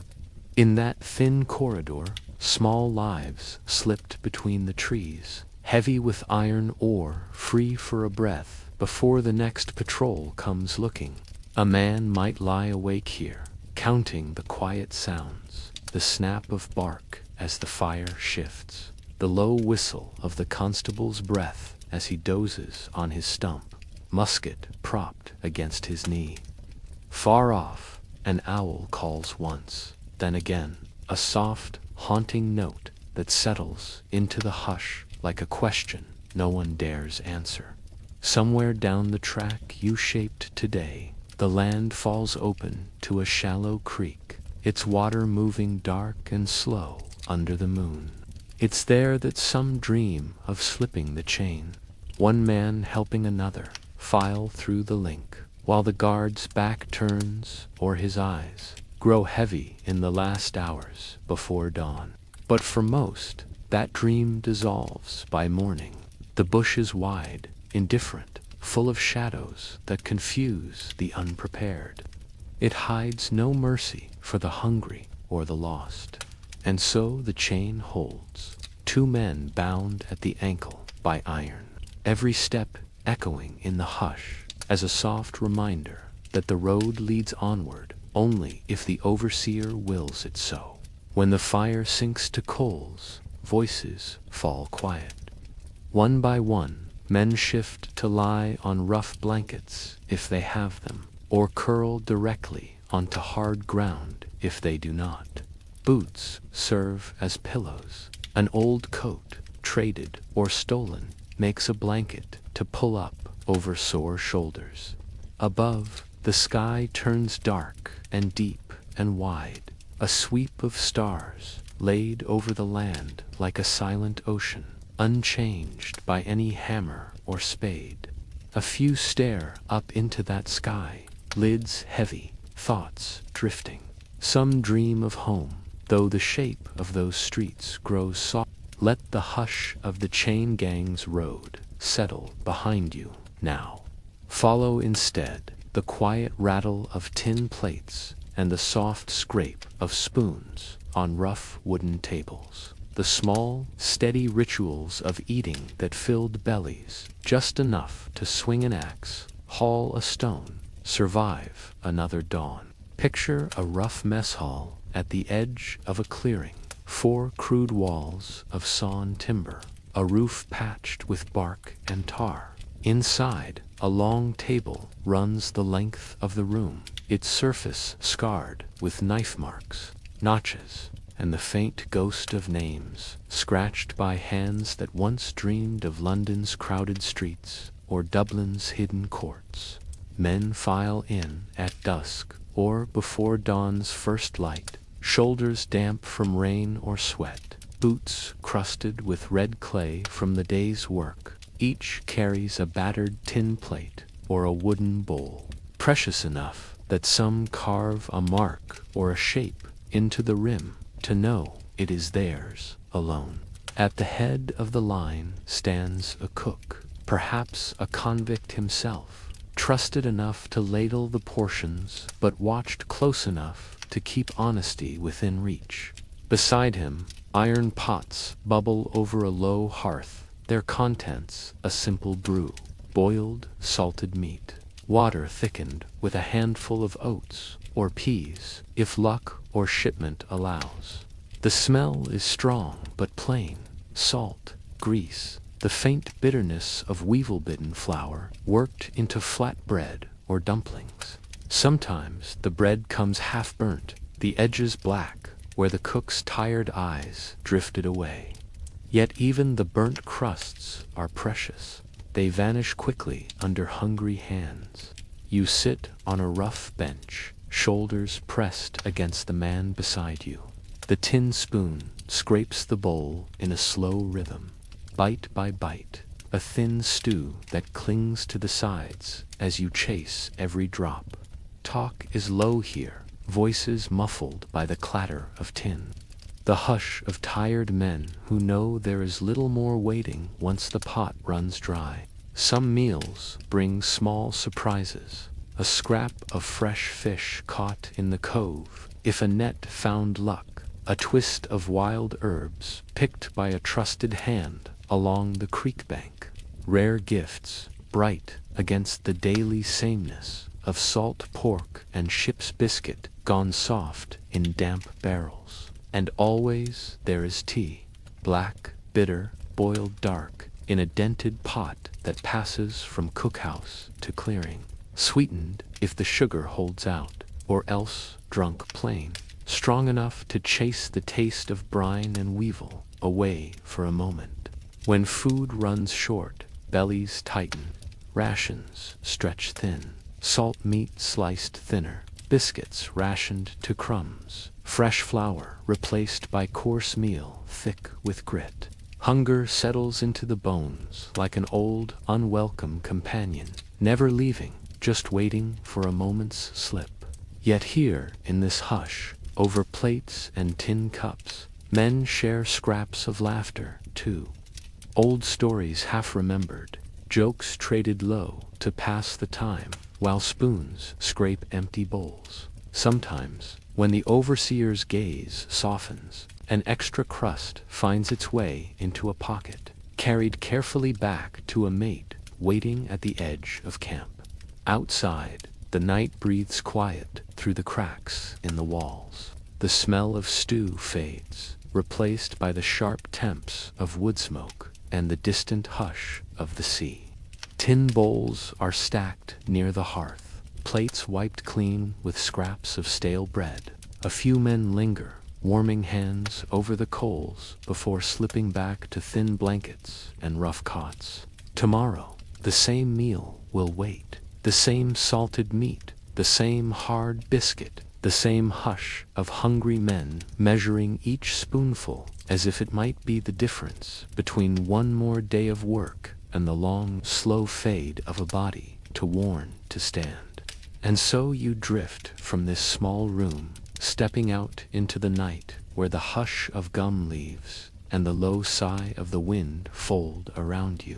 In that thin corridor, small lives slipped between the trees, heavy with iron ore, free for a breath before the next patrol comes looking. A man might lie awake here, counting the quiet sounds, the snap of bark as the fire shifts, the low whistle of the constable's breath as he dozes on his stump, musket propped against his knee. Far off, an owl calls once, then again, a soft, haunting note that settles into the hush like a question no one dares answer. Somewhere down the track U-shaped today, the land falls open to a shallow creek, its water moving dark and slow under the moon. It's there that some dream of slipping the chain, one man helping another file through the link, while the guard's back turns or his eyes grow heavy in the last hours before dawn. But for most, that dream dissolves by morning. The bush is wide, indifferent, full of shadows that confuse the unprepared. It hides no mercy for the hungry or the lost. And so the chain holds, two men bound at the ankle by iron, every step echoing in the hush as a soft reminder that the road leads onward only if the overseer wills it so. When the fire sinks to coals, voices fall quiet. One by one, men shift to lie on rough blankets if they have them, or curl directly onto hard ground if they do not. Boots serve as pillows. An old coat, traded or stolen, makes a blanket to pull up over sore shoulders. Above, the sky turns dark and deep and wide, a sweep of stars laid over the land like a silent ocean, unchanged by any hammer or spade. A few stare up into that sky, lids heavy, thoughts drifting. Some dream of home, though the shape of those streets grows soft. Let the hush of the chain gang's road settle behind you now. Follow instead the quiet rattle of tin plates and the soft scrape of spoons on rough wooden tables. The small, steady rituals of eating that filled bellies, just enough to swing an axe, haul a stone, survive another dawn. Picture a rough mess hall at the edge of a clearing, 4 crude walls of sawn timber, a roof patched with bark and tar. Inside, a long table runs the length of the room, its surface scarred with knife marks, notches, and the faint ghost of names, scratched by hands that once dreamed of London's crowded streets or Dublin's hidden courts. Men file in at dusk or before dawn's first light, shoulders damp from rain or sweat, boots crusted with red clay from the day's work. Each carries a battered tin plate or a wooden bowl, precious enough that some carve a mark or a shape into the rim to know it is theirs alone. At the head of the line stands a cook, perhaps a convict himself, trusted enough to ladle the portions but watched close enough to keep honesty within reach. Beside him, iron pots bubble over a low hearth, their contents a simple brew, boiled, salted meat, water thickened with a handful of oats or peas, if luck or shipment allows. The smell is strong but plain, salt, grease, the faint bitterness of weevil-bitten flour worked into flat bread or dumplings. Sometimes the bread comes half-burnt, the edges black, where the cook's tired eyes drifted away. Yet even the burnt crusts are precious. They vanish quickly under hungry hands. You sit on a rough bench, shoulders pressed against the man beside you. The tin spoon scrapes the bowl in a slow rhythm, bite by bite, a thin stew that clings to the sides as you chase every drop. Talk is low here, voices muffled by the clatter of tin. The hush of tired men who know there is little more waiting once the pot runs dry. Some meals bring small surprises, a scrap of fresh fish caught in the cove, if a net found luck, a twist of wild herbs picked by a trusted hand along the creek bank. Rare gifts, bright against the daily sameness of salt pork and ship's biscuit gone soft in damp barrels. And always there is tea, black, bitter, boiled dark, in a dented pot that passes from cookhouse to clearing, sweetened if the sugar holds out, or else drunk plain, strong enough to chase the taste of brine and weevil away for a moment. When food runs short, bellies tighten, rations stretch thin, salt meat sliced thinner, biscuits rationed to crumbs, fresh flour replaced by coarse meal thick with grit. Hunger settles into the bones like an old, unwelcome companion, never leaving, just waiting for a moment's slip. Yet here, in this hush, over plates and tin cups, men share scraps of laughter, too. Old stories half remembered, jokes traded low to pass the time, while spoons scrape empty bowls. Sometimes, when the overseer's gaze softens, an extra crust finds its way into a pocket, carried carefully back to a mate waiting at the edge of camp. Outside, the night breathes quiet through the cracks in the walls. The smell of stew fades, replaced by the sharp temps of wood smoke and the distant hush of the sea. Tin bowls are stacked near the hearth, plates wiped clean with scraps of stale bread. A few men linger, warming hands over the coals before slipping back to thin blankets and rough cots. Tomorrow, the same meal will wait, the same salted meat, the same hard biscuit, the same hush of hungry men measuring each spoonful as if it might be the difference between one more day of work and the long, slow fade of a body too worn to stand. And so you drift from this small room, stepping out into the night where the hush of gum leaves and the low sigh of the wind fold around you,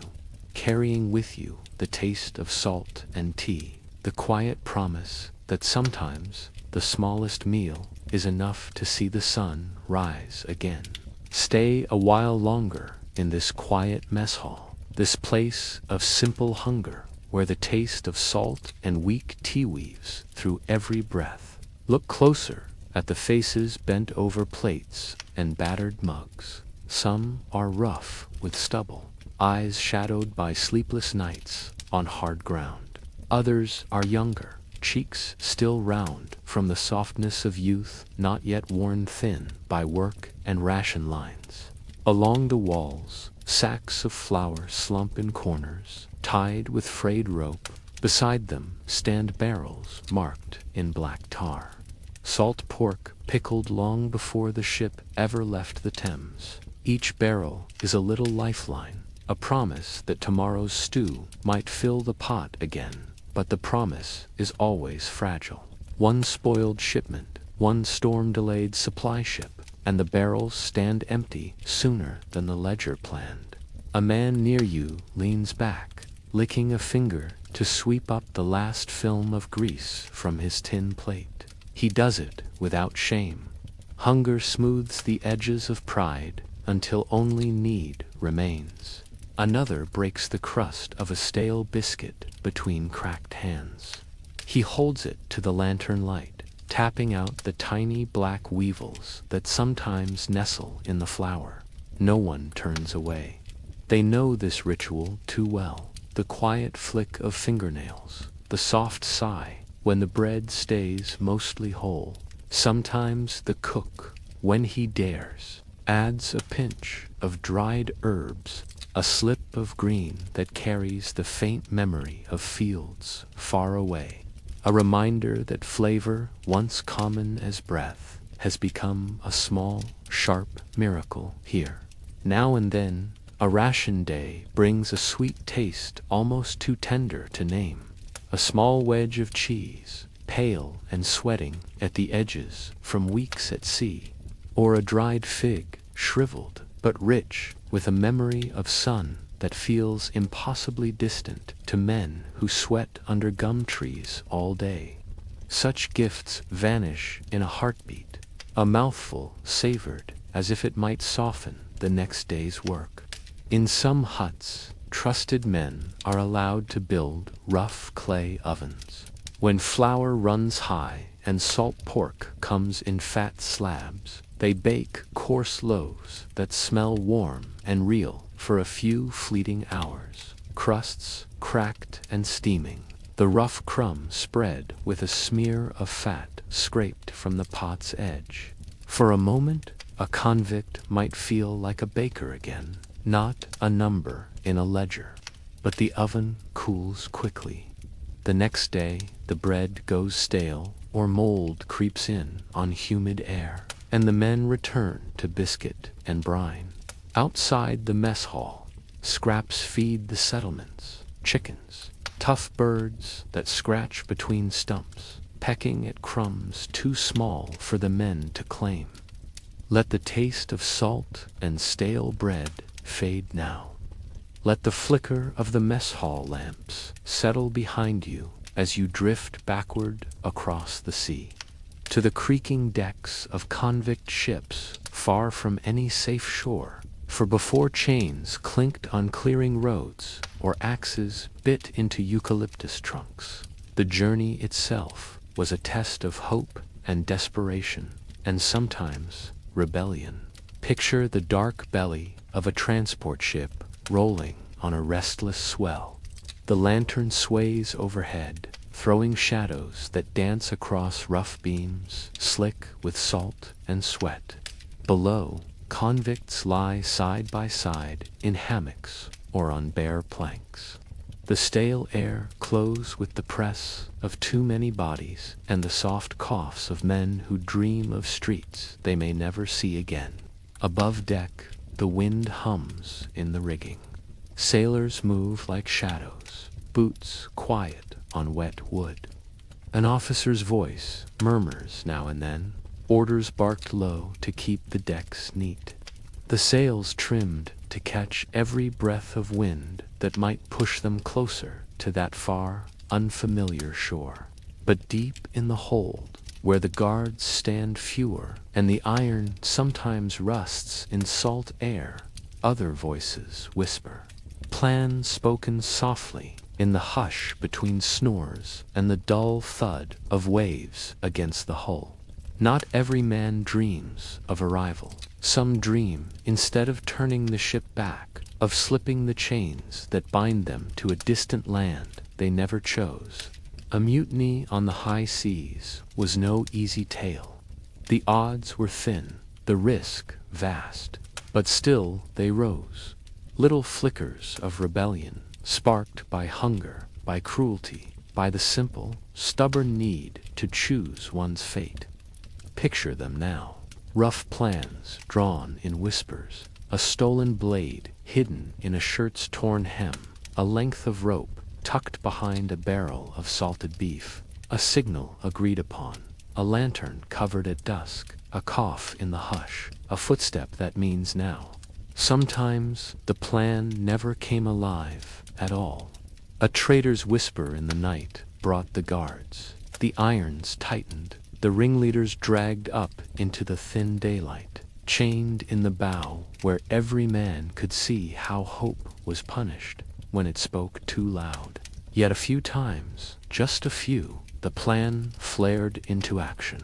carrying with you the taste of salt and tea, the quiet promise that sometimes the smallest meal is enough to see the sun rise again. Stay a while longer in this quiet mess hall, this place of simple hunger where the taste of salt and weak tea weaves through every breath. Look closer at the faces bent over plates and battered mugs. Some are rough with stubble, eyes shadowed by sleepless nights on hard ground. Others are younger, cheeks still round from the softness of youth not yet worn thin by work and ration lines. Along the walls, sacks of flour slump in corners, tied with frayed rope. Beside them stand barrels marked in black tar. Salt pork pickled long before the ship ever left the Thames. Each barrel is a little lifeline, a promise that tomorrow's stew might fill the pot again. But the promise is always fragile. One spoiled shipment, one storm-delayed supply ship, and the barrels stand empty sooner than the ledger planned. A man near you leans back, licking a finger to sweep up the last film of grease from his tin plate. He does it without shame. Hunger smooths the edges of pride until only need remains. Another breaks the crust of a stale biscuit between cracked hands. He holds it to the lantern light, tapping out the tiny black weevils that sometimes nestle in the flour. No one turns away. They know this ritual too well. The quiet flick of fingernails, the soft sigh when the bread stays mostly whole. Sometimes the cook, when he dares, adds a pinch of dried herbs, a slip of green that carries the faint memory of fields far away, a reminder that flavor, once common as breath, has become a small, sharp miracle here. Now and then, a ration day brings a sweet taste almost too tender to name. A small wedge of cheese, pale and sweating at the edges from weeks at sea, or a dried fig, shriveled but rich with a memory of sun that feels impossibly distant to men who sweat under gum trees all day. Such gifts vanish in a heartbeat, a mouthful savored as if it might soften the next day's work. In some huts, trusted men are allowed to build rough clay ovens. When flour runs high and salt pork comes in fat slabs, they bake coarse loaves that smell warm and real for a few fleeting hours. Crusts cracked and steaming, the rough crumb spread with a smear of fat scraped from the pot's edge. For a moment, a convict might feel like a baker again, not a number in a ledger. But the oven cools quickly. The next day, the bread goes stale or mold creeps in on humid air, and the men return to biscuit and brine. Outside the mess hall, scraps feed the settlements, chickens, tough birds that scratch between stumps, pecking at crumbs too small for the men to claim. Let the taste of salt and stale bread fade now. Let the flicker of the mess hall lamps settle behind you as you drift backward across the sea, to the creaking decks of convict ships far from any safe shore. For before chains clinked on clearing roads or axes bit into eucalyptus trunks, the journey itself was a test of hope and desperation, and sometimes rebellion. Picture the dark belly of a transport ship rolling on a restless swell. The lantern sways overhead, throwing shadows that dance across rough beams, slick with salt and sweat. Below, convicts lie side by side in hammocks or on bare planks. The stale air clothes with the press of too many bodies and the soft coughs of men who dream of streets they may never see again. Above deck, the wind hums in the rigging. Sailors move like shadows, boots quiet on wet wood. An officer's voice murmurs now and then, orders barked low to keep the decks neat. The sails trimmed to catch every breath of wind that might push them closer to that far, unfamiliar shore. But deep in the hold, where the guards stand fewer and the iron sometimes rusts in salt air, other voices whisper. Plans spoken softly in the hush between snores and the dull thud of waves against the hull. Not every man dreams of arrival. Some dream, instead of turning the ship back, of slipping the chains that bind them to a distant land they never chose. A mutiny on the high seas was no easy tale. The odds were thin, the risk vast, but still they rose. Little flickers of rebellion, sparked by hunger, by cruelty, by the simple, stubborn need to choose one's fate. Picture them now. Rough plans drawn in whispers, a stolen blade hidden in a shirt's torn hem, a length of rope tucked behind a barrel of salted beef, a signal agreed upon, a lantern covered at dusk, a cough in the hush, a footstep that means now. Sometimes the plan never came alive at all. A traitor's whisper in the night brought the guards. The irons tightened, the ringleaders dragged up into the thin daylight, chained in the bow where every man could see how hope was punished when it spoke too loud. Yet a few times, just a few, the plan flared into action.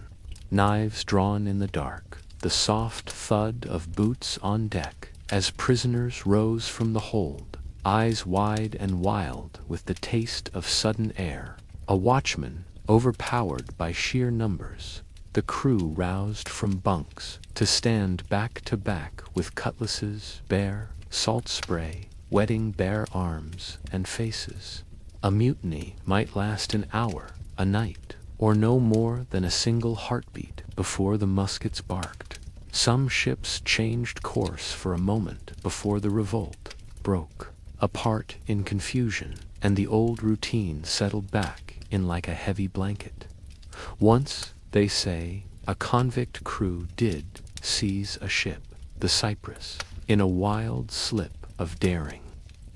Knives drawn in the dark, the soft thud of boots on deck as prisoners rose from the hold, eyes wide and wild with the taste of sudden air. A watchman overpowered by sheer numbers, the crew roused from bunks to stand back to back with cutlasses bare, salt spray wetting bare arms and faces. A mutiny might last an hour, a night, or no more than a single heartbeat before the muskets barked. Some ships changed course for a moment before the revolt broke apart in confusion, and the old routine settled back in like a heavy blanket. Once, they say, a convict crew did seize a ship, the Cypress, in a wild slip of daring.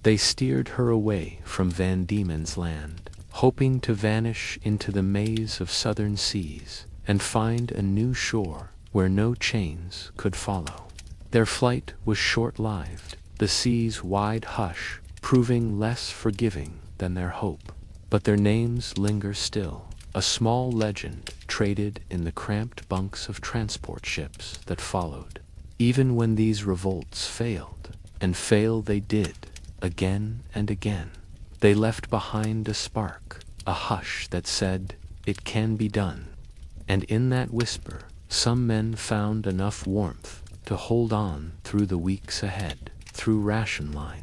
They steered her away from Van Diemen's Land, hoping to vanish into the maze of southern seas and find a new shore where no chains could follow. Their flight was short-lived. The sea's wide hush proving less forgiving than their hope. But their names linger still, a small legend traded in the cramped bunks of transport ships that followed. Even when these revolts failed, and fail they did, again and again, they left behind a spark, a hush that said, "It can be done." And in that whisper, some men found enough warmth to hold on through the weeks ahead, through ration lines,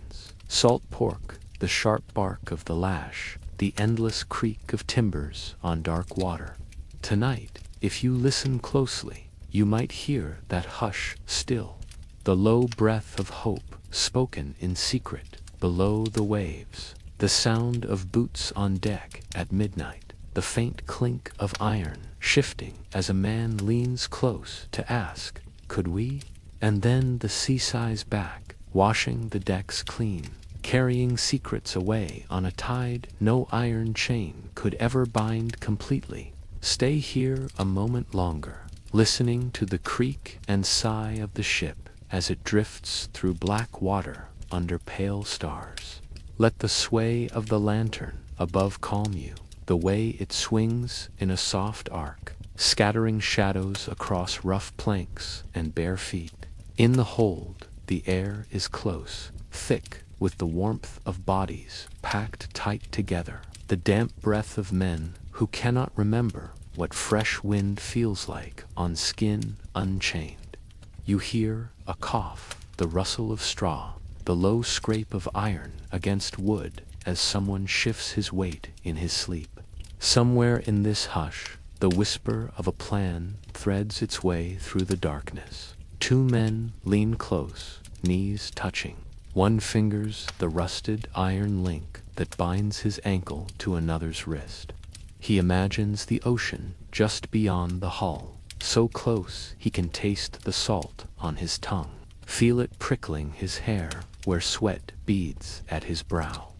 salt pork, the sharp bark of the lash, the endless creak of timbers on dark water. Tonight, if you listen closely, you might hear that hush still, the low breath of hope spoken in secret below the waves, the sound of boots on deck at midnight, the faint clink of iron shifting as a man leans close to ask, "Could we?" And then the sea sighs back, washing the decks clean, carrying secrets away on a tide no iron chain could ever bind completely. Stay here a moment longer, listening to the creak and sigh of the ship as it drifts through black water under pale stars. Let the sway of the lantern above calm you, the way it swings in a soft arc, scattering shadows across rough planks and bare feet. In the hold, the air is close, thick with the warmth of bodies packed tight together, the damp breath of men who cannot remember what fresh wind feels like on skin unchained. You hear a cough, the rustle of straw, the low scrape of iron against wood as someone shifts his weight in his sleep. Somewhere in this hush, the whisper of a plan threads its way through the darkness. Two men lean close, knees touching. One fingers the rusted iron link that binds his ankle to another's wrist. He imagines the ocean just beyond the hull, so close he can taste the salt on his tongue, feel it prickling his hair where sweat beads at his brow.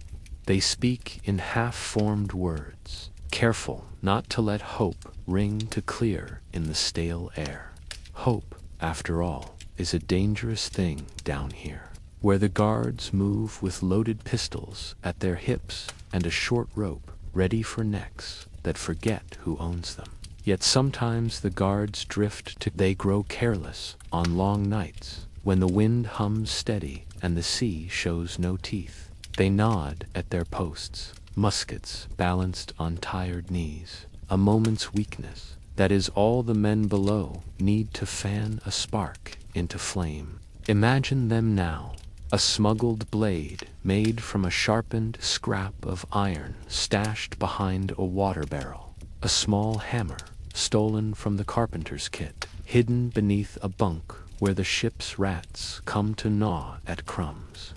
They speak in half-formed words, careful not to let hope ring to clear in the stale air. Hope, after all, is a dangerous thing down here, where the guards move with loaded pistols at their hips and a short rope ready for necks that forget who owns them. Yet sometimes the guards drift to they grow careless on long nights, when the wind hums steady and the sea shows no teeth. They nod at their posts, muskets balanced on tired knees, a moment's weakness. That is all the men below need to fan a spark into flame. Imagine them now, a smuggled blade made from a sharpened scrap of iron stashed behind a water barrel, a small hammer stolen from the carpenter's kit, hidden beneath a bunk where the ship's rats come to gnaw at crumbs.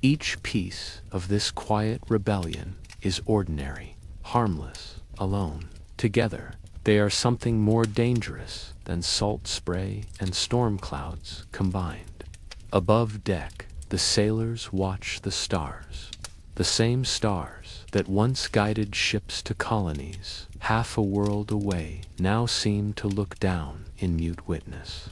Each piece of this quiet rebellion is ordinary, harmless, alone. Together, they are something more dangerous than salt spray and storm clouds combined. Above deck, the sailors watch the stars. The same stars that once guided ships to colonies half a world away now seem to look down in mute witness.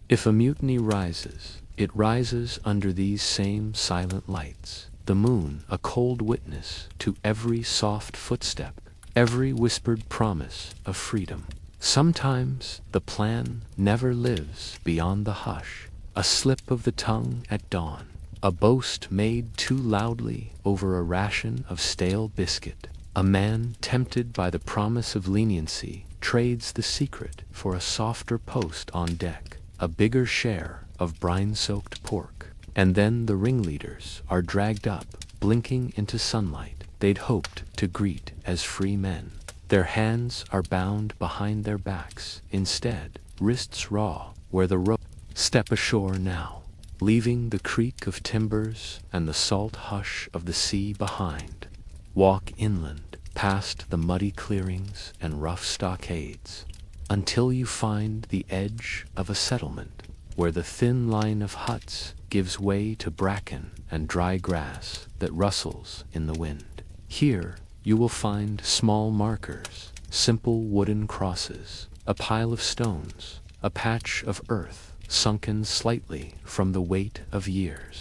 If a mutiny rises, it rises under these same silent lights, the moon a cold witness to every soft footstep, every whispered promise of freedom. Sometimes the plan never lives beyond the hush, a slip of the tongue at dawn, a boast made too loudly over a ration of stale biscuit. A man tempted by the promise of leniency trades the secret for a softer post on deck, a bigger share of brine-soaked pork. And then the ringleaders are dragged up, blinking into sunlight they'd hoped to greet as free men. Their hands are bound behind their backs, instead, wrists raw where the rope. Step ashore now, leaving the creak of timbers and the salt hush of the sea behind. Walk inland, past the muddy clearings and rough stockades, until you find the edge of a settlement, where the thin line of huts gives way to bracken and dry grass that rustles in the wind. Here, you will find small markers, simple wooden crosses, a pile of stones, a patch of earth sunken slightly from the weight of years.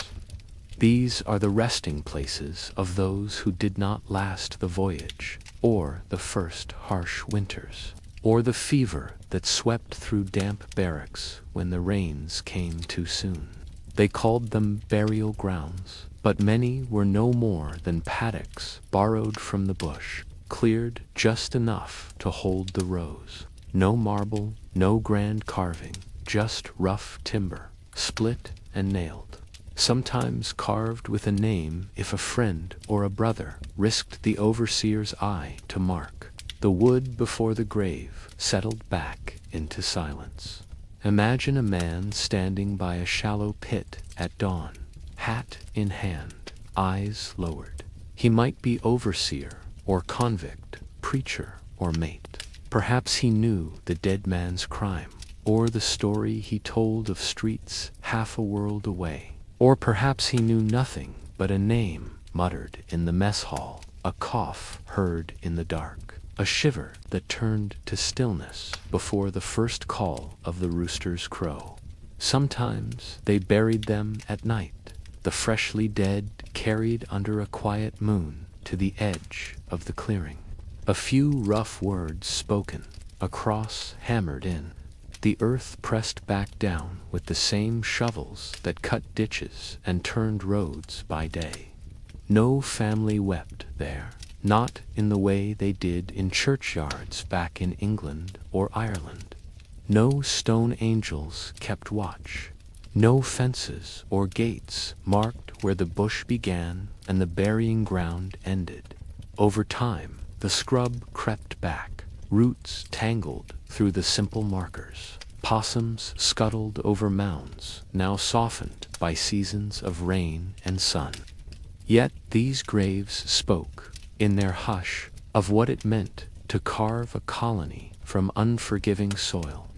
These are the resting places of those who did not last the voyage, or the first harsh winters, or the fever that swept through damp barracks when the rains came too soon. They called them burial grounds, but many were no more than paddocks borrowed from the bush, cleared just enough to hold the rows. No marble, no grand carving, just rough timber, split and nailed. Sometimes carved with a name if a friend or a brother risked the overseer's eye to mark. The wood before the grave settled back into silence. Imagine a man standing by a shallow pit at dawn, hat in hand, eyes lowered. He might be overseer or convict, preacher or mate. Perhaps he knew the dead man's crime, or the story he told of streets half a world away. Or perhaps he knew nothing but a name muttered in the mess hall, a cough heard in the dark, a shiver that turned to stillness before the first call of the rooster's crow. Sometimes they buried them at night, the freshly dead carried under a quiet moon to the edge of the clearing. A few rough words spoken, a cross hammered in. The earth pressed back down with the same shovels that cut ditches and turned roads by day. No family wept there, not in the way they did in churchyards back in England or Ireland. No stone angels kept watch. No fences or gates marked where the bush began and the burying ground ended. Over time, the scrub crept back, roots tangled through the simple markers. Possums scuttled over mounds, now softened by seasons of rain and sun. Yet these graves spoke, in their hush, of what it meant to carve a colony from unforgiving soil.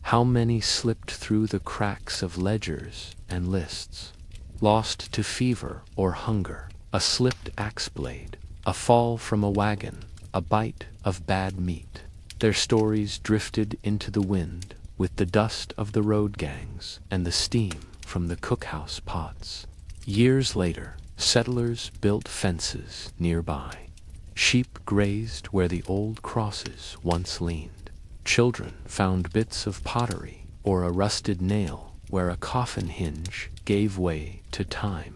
How many slipped through the cracks of ledgers and lists, lost to fever or hunger, a slipped axe blade, a fall from a wagon, a bite of bad meat. Their stories drifted into the wind with the dust of the road gangs and the steam from the cookhouse pots. Years later, settlers built fences nearby. Sheep grazed where the old crosses once leaned. Children found bits of pottery or a rusted nail where a coffin hinge gave way to time.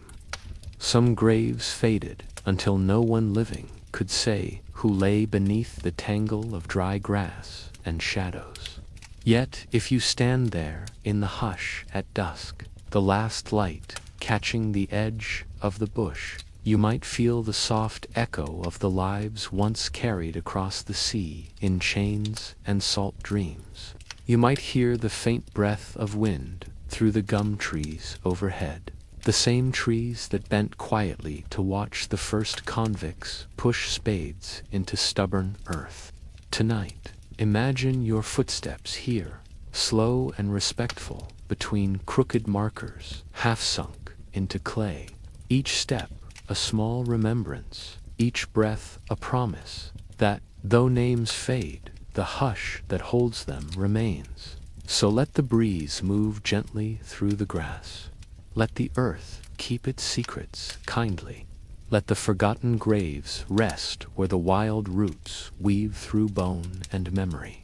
Some graves faded until no one living could say who lay beneath the tangle of dry grass and shadows. Yet if you stand there in the hush at dusk, the last light catching the edge of the bush, you might feel the soft echo of the lives once carried across the sea in chains and salt dreams. You might hear the faint breath of wind through the gum trees overhead, the same trees that bent quietly to watch the first convicts push spades into stubborn earth. Tonight, imagine your footsteps here, slow and respectful, between crooked markers, half sunk into clay. Each step a small remembrance, each breath a promise that, though names fade, the hush that holds them remains. So let the breeze move gently through the grass. Let the earth keep its secrets kindly. Let the forgotten graves rest where the wild roots weave through bone and memory,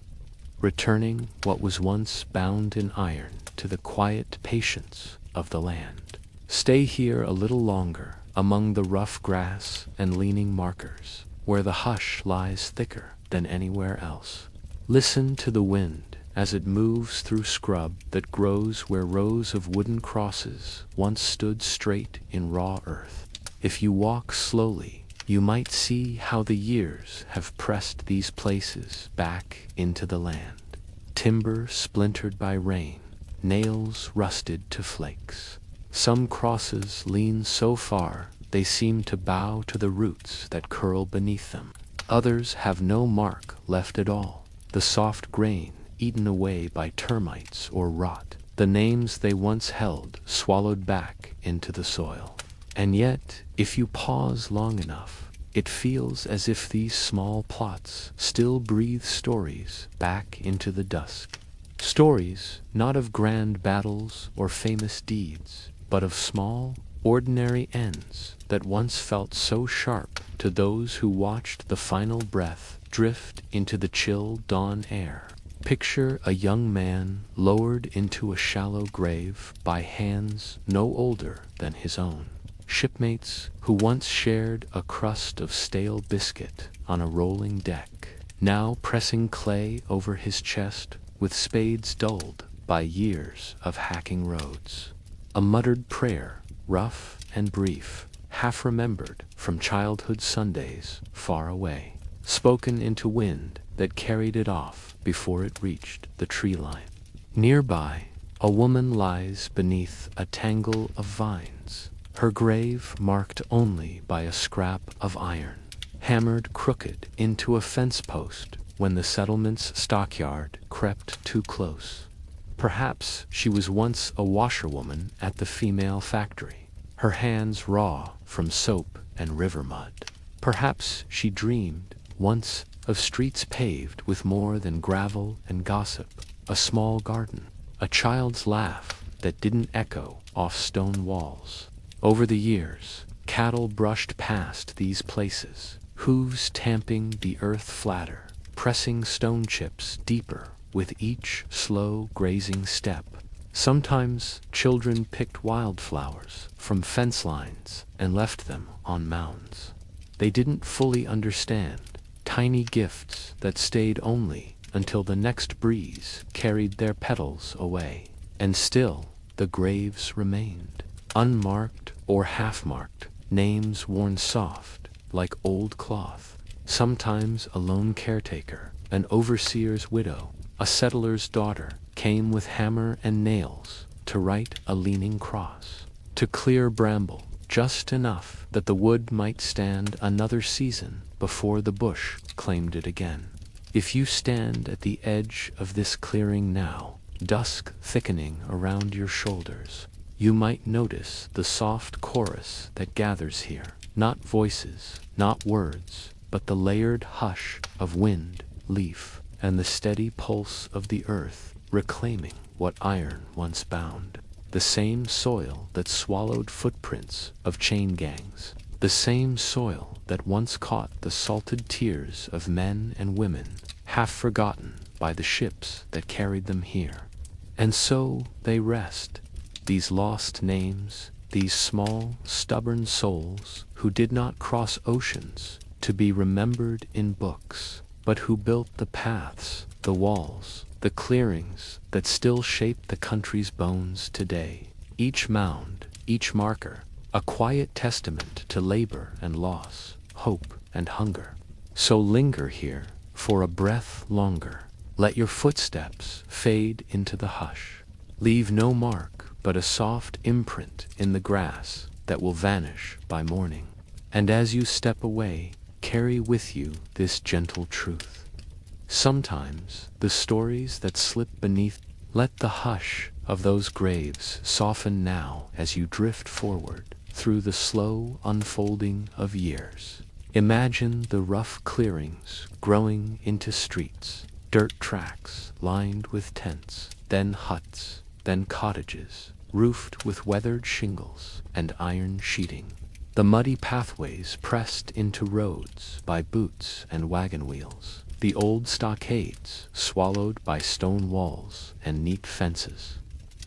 returning what was once bound in iron to the quiet patience of the land. Stay here a little longer, among the rough grass and leaning markers, where the hush lies thicker than anywhere else. Listen to the wind as it moves through scrub that grows where rows of wooden crosses once stood straight in raw earth. If you walk slowly, you might see how the years have pressed these places back into the land. Timber splintered by rain, nails rusted to flakes. Some crosses lean so far they seem to bow to the roots that curl beneath them. Others have no mark left at all, the soft grain eaten away by termites or rot, the names they once held swallowed back into the soil. And yet, if you pause long enough, it feels as if these small plots still breathe stories back into the dusk. Stories not of grand battles or famous deeds, but of small, ordinary ends that once felt so sharp to those who watched the final breath drift into the chill dawn air. Picture a young man lowered into a shallow grave by hands no older than his own. Shipmates who once shared a crust of stale biscuit on a rolling deck, now pressing clay over his chest with spades dulled by years of hacking roads. A muttered prayer, rough and brief, half remembered from childhood Sundays far away, spoken into wind that carried it off before it reached the tree line. Nearby, a woman lies beneath a tangle of vines, her grave marked only by a scrap of iron, hammered crooked into a fence post when the settlement's stockyard crept too close. Perhaps she was once a washerwoman at the female factory, her hands raw from soap and river mud. Perhaps she dreamed once of streets paved with more than gravel and gossip, a small garden, a child's laugh that didn't echo off stone walls. Over the years, cattle brushed past these places, hooves tamping the earth flatter, pressing stone chips deeper with each slow grazing step. Sometimes children picked wildflowers from fence lines and left them on mounds. They didn't fully understand, tiny gifts that stayed only until the next breeze carried their petals away. And still, the graves remained, unmarked or half-marked, names worn soft like old cloth. Sometimes a lone caretaker, an overseer's widow, a settler's daughter, came with hammer and nails to write a leaning cross, to clear bramble just enough that the wood might stand another season before the bush claimed it again. If you stand at the edge of this clearing now, dusk thickening around your shoulders, you might notice the soft chorus that gathers here. Not voices, not words, but the layered hush of wind, leaf, and the steady pulse of the earth reclaiming what iron once bound. The same soil that swallowed footprints of chain gangs, the same soil that once caught the salted tears of men and women, half forgotten by the ships that carried them here. And so they rest, these lost names, these small, stubborn souls who did not cross oceans to be remembered in books, but who built the paths, the walls, the clearings that still shape the country's bones today. Each mound, each marker, a quiet testament to labor and loss, hope and hunger. So linger here for a breath longer. Let your footsteps fade into the hush. Leave no mark but a soft imprint in the grass that will vanish by morning. And as you step away, carry with you this gentle truth. Sometimes the stories that slip beneath, let the hush of those graves soften now as you drift forward through the slow unfolding of years. Imagine the rough clearings growing into streets, dirt tracks lined with tents, then huts, then cottages, roofed with weathered shingles and iron sheeting. The muddy pathways pressed into roads by boots and wagon wheels. The old stockades swallowed by stone walls and neat fences.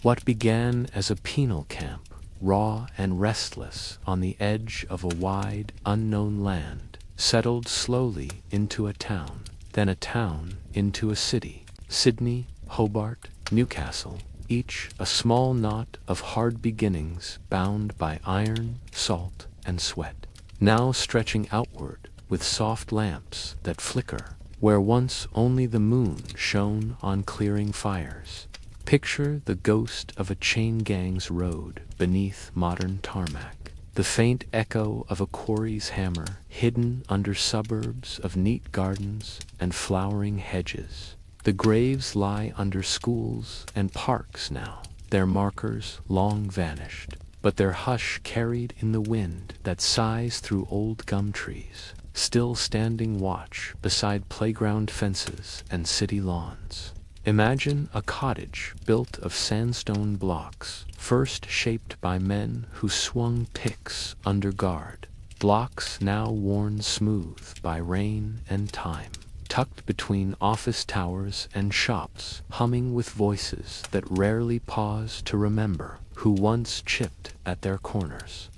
What began as a penal camp, raw and restless on the edge of a wide, unknown land, settled slowly into a town, then a town into a city. Sydney, Hobart, Newcastle, each a small knot of hard beginnings bound by iron, salt, and sweat, now stretching outward with soft lamps that flicker, where once only the moon shone on clearing fires. Picture the ghost of a chain gang's road beneath modern tarmac, the faint echo of a quarry's hammer hidden under suburbs of neat gardens and flowering hedges. The graves lie under schools and parks now, their markers long vanished, but their hush carried in the wind that sighs through old gum trees, still standing watch beside playground fences and city lawns. Imagine a cottage built of sandstone blocks, first shaped by men who swung picks under guard, blocks now worn smooth by rain and time, tucked between office towers and shops, humming with voices that rarely pause to remember who once chipped at their corners.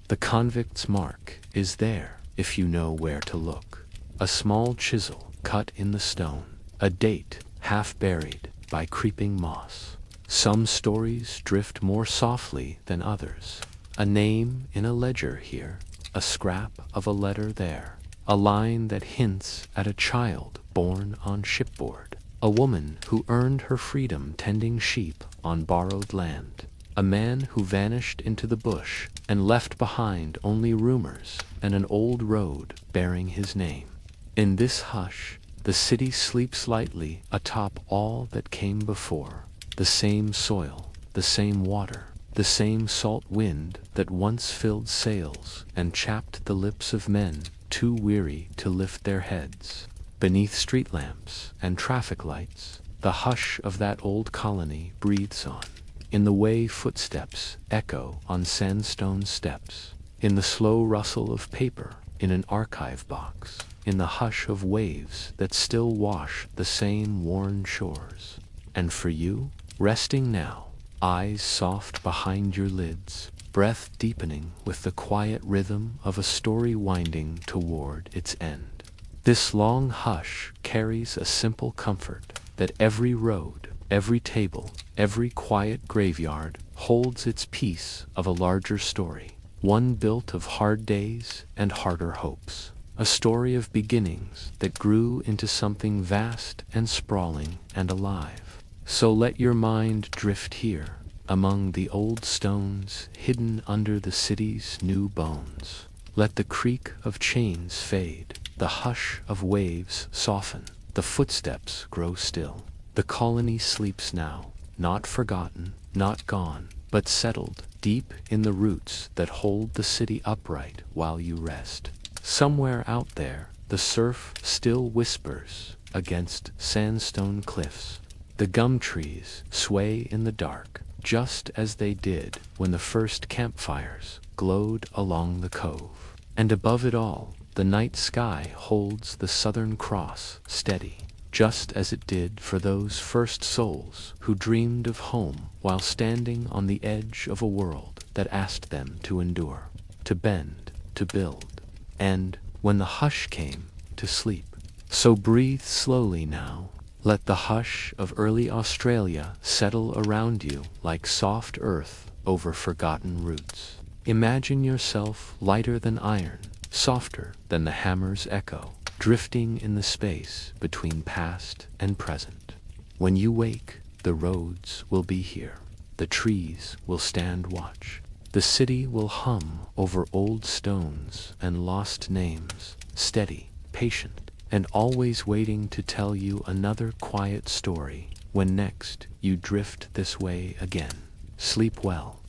The convict's mark is there if you know where to look. A small chisel cut in the stone, a date half buried by creeping moss. Some stories drift more softly than others. A name in a ledger here, a scrap of a letter there, a line that hints at a child born on shipboard, a woman who earned her freedom tending sheep on borrowed land, a man who vanished into the bush and left behind only rumors and an old road bearing his name. In this hush, the city sleeps lightly atop all that came before, the same soil, the same water, the same salt wind that once filled sails and chapped the lips of men too weary to lift their heads. Beneath street lamps and traffic lights, the hush of that old colony breathes on, in the way footsteps echo on sandstone steps, in the slow rustle of paper in an archive box, in the hush of waves that still wash the same worn shores. And for you, resting now, eyes soft behind your lids, breath deepening with the quiet rhythm of a story winding toward its end. This long hush carries a simple comfort that every road, every table, every quiet graveyard holds its piece of a larger story, one built of hard days and harder hopes. A story of beginnings that grew into something vast and sprawling and alive. So let your mind drift here, among the old stones hidden under the city's new bones. Let the creak of chains fade, the hush of waves soften, the footsteps grow still. The colony sleeps now, not forgotten, not gone, but settled deep in the roots that hold the city upright while you rest. Somewhere out there, the surf still whispers against sandstone cliffs. The gum trees sway in the dark, just as they did when the first campfires glowed along the cove. And above it all, the night sky holds the Southern Cross steady, just as it did for those first souls who dreamed of home while standing on the edge of a world that asked them to endure, to bend, to build, and, when the hush came, to sleep. So breathe slowly now. Let the hush of early Australia settle around you like soft earth over forgotten roots. Imagine yourself lighter than iron, softer than the hammer's echo, drifting in the space between past and present. When you wake, the roads will be here. The trees will stand watch. The city will hum over old stones and lost names, steady, patient, and always waiting to tell you another quiet story when next you drift this way again. Sleep well.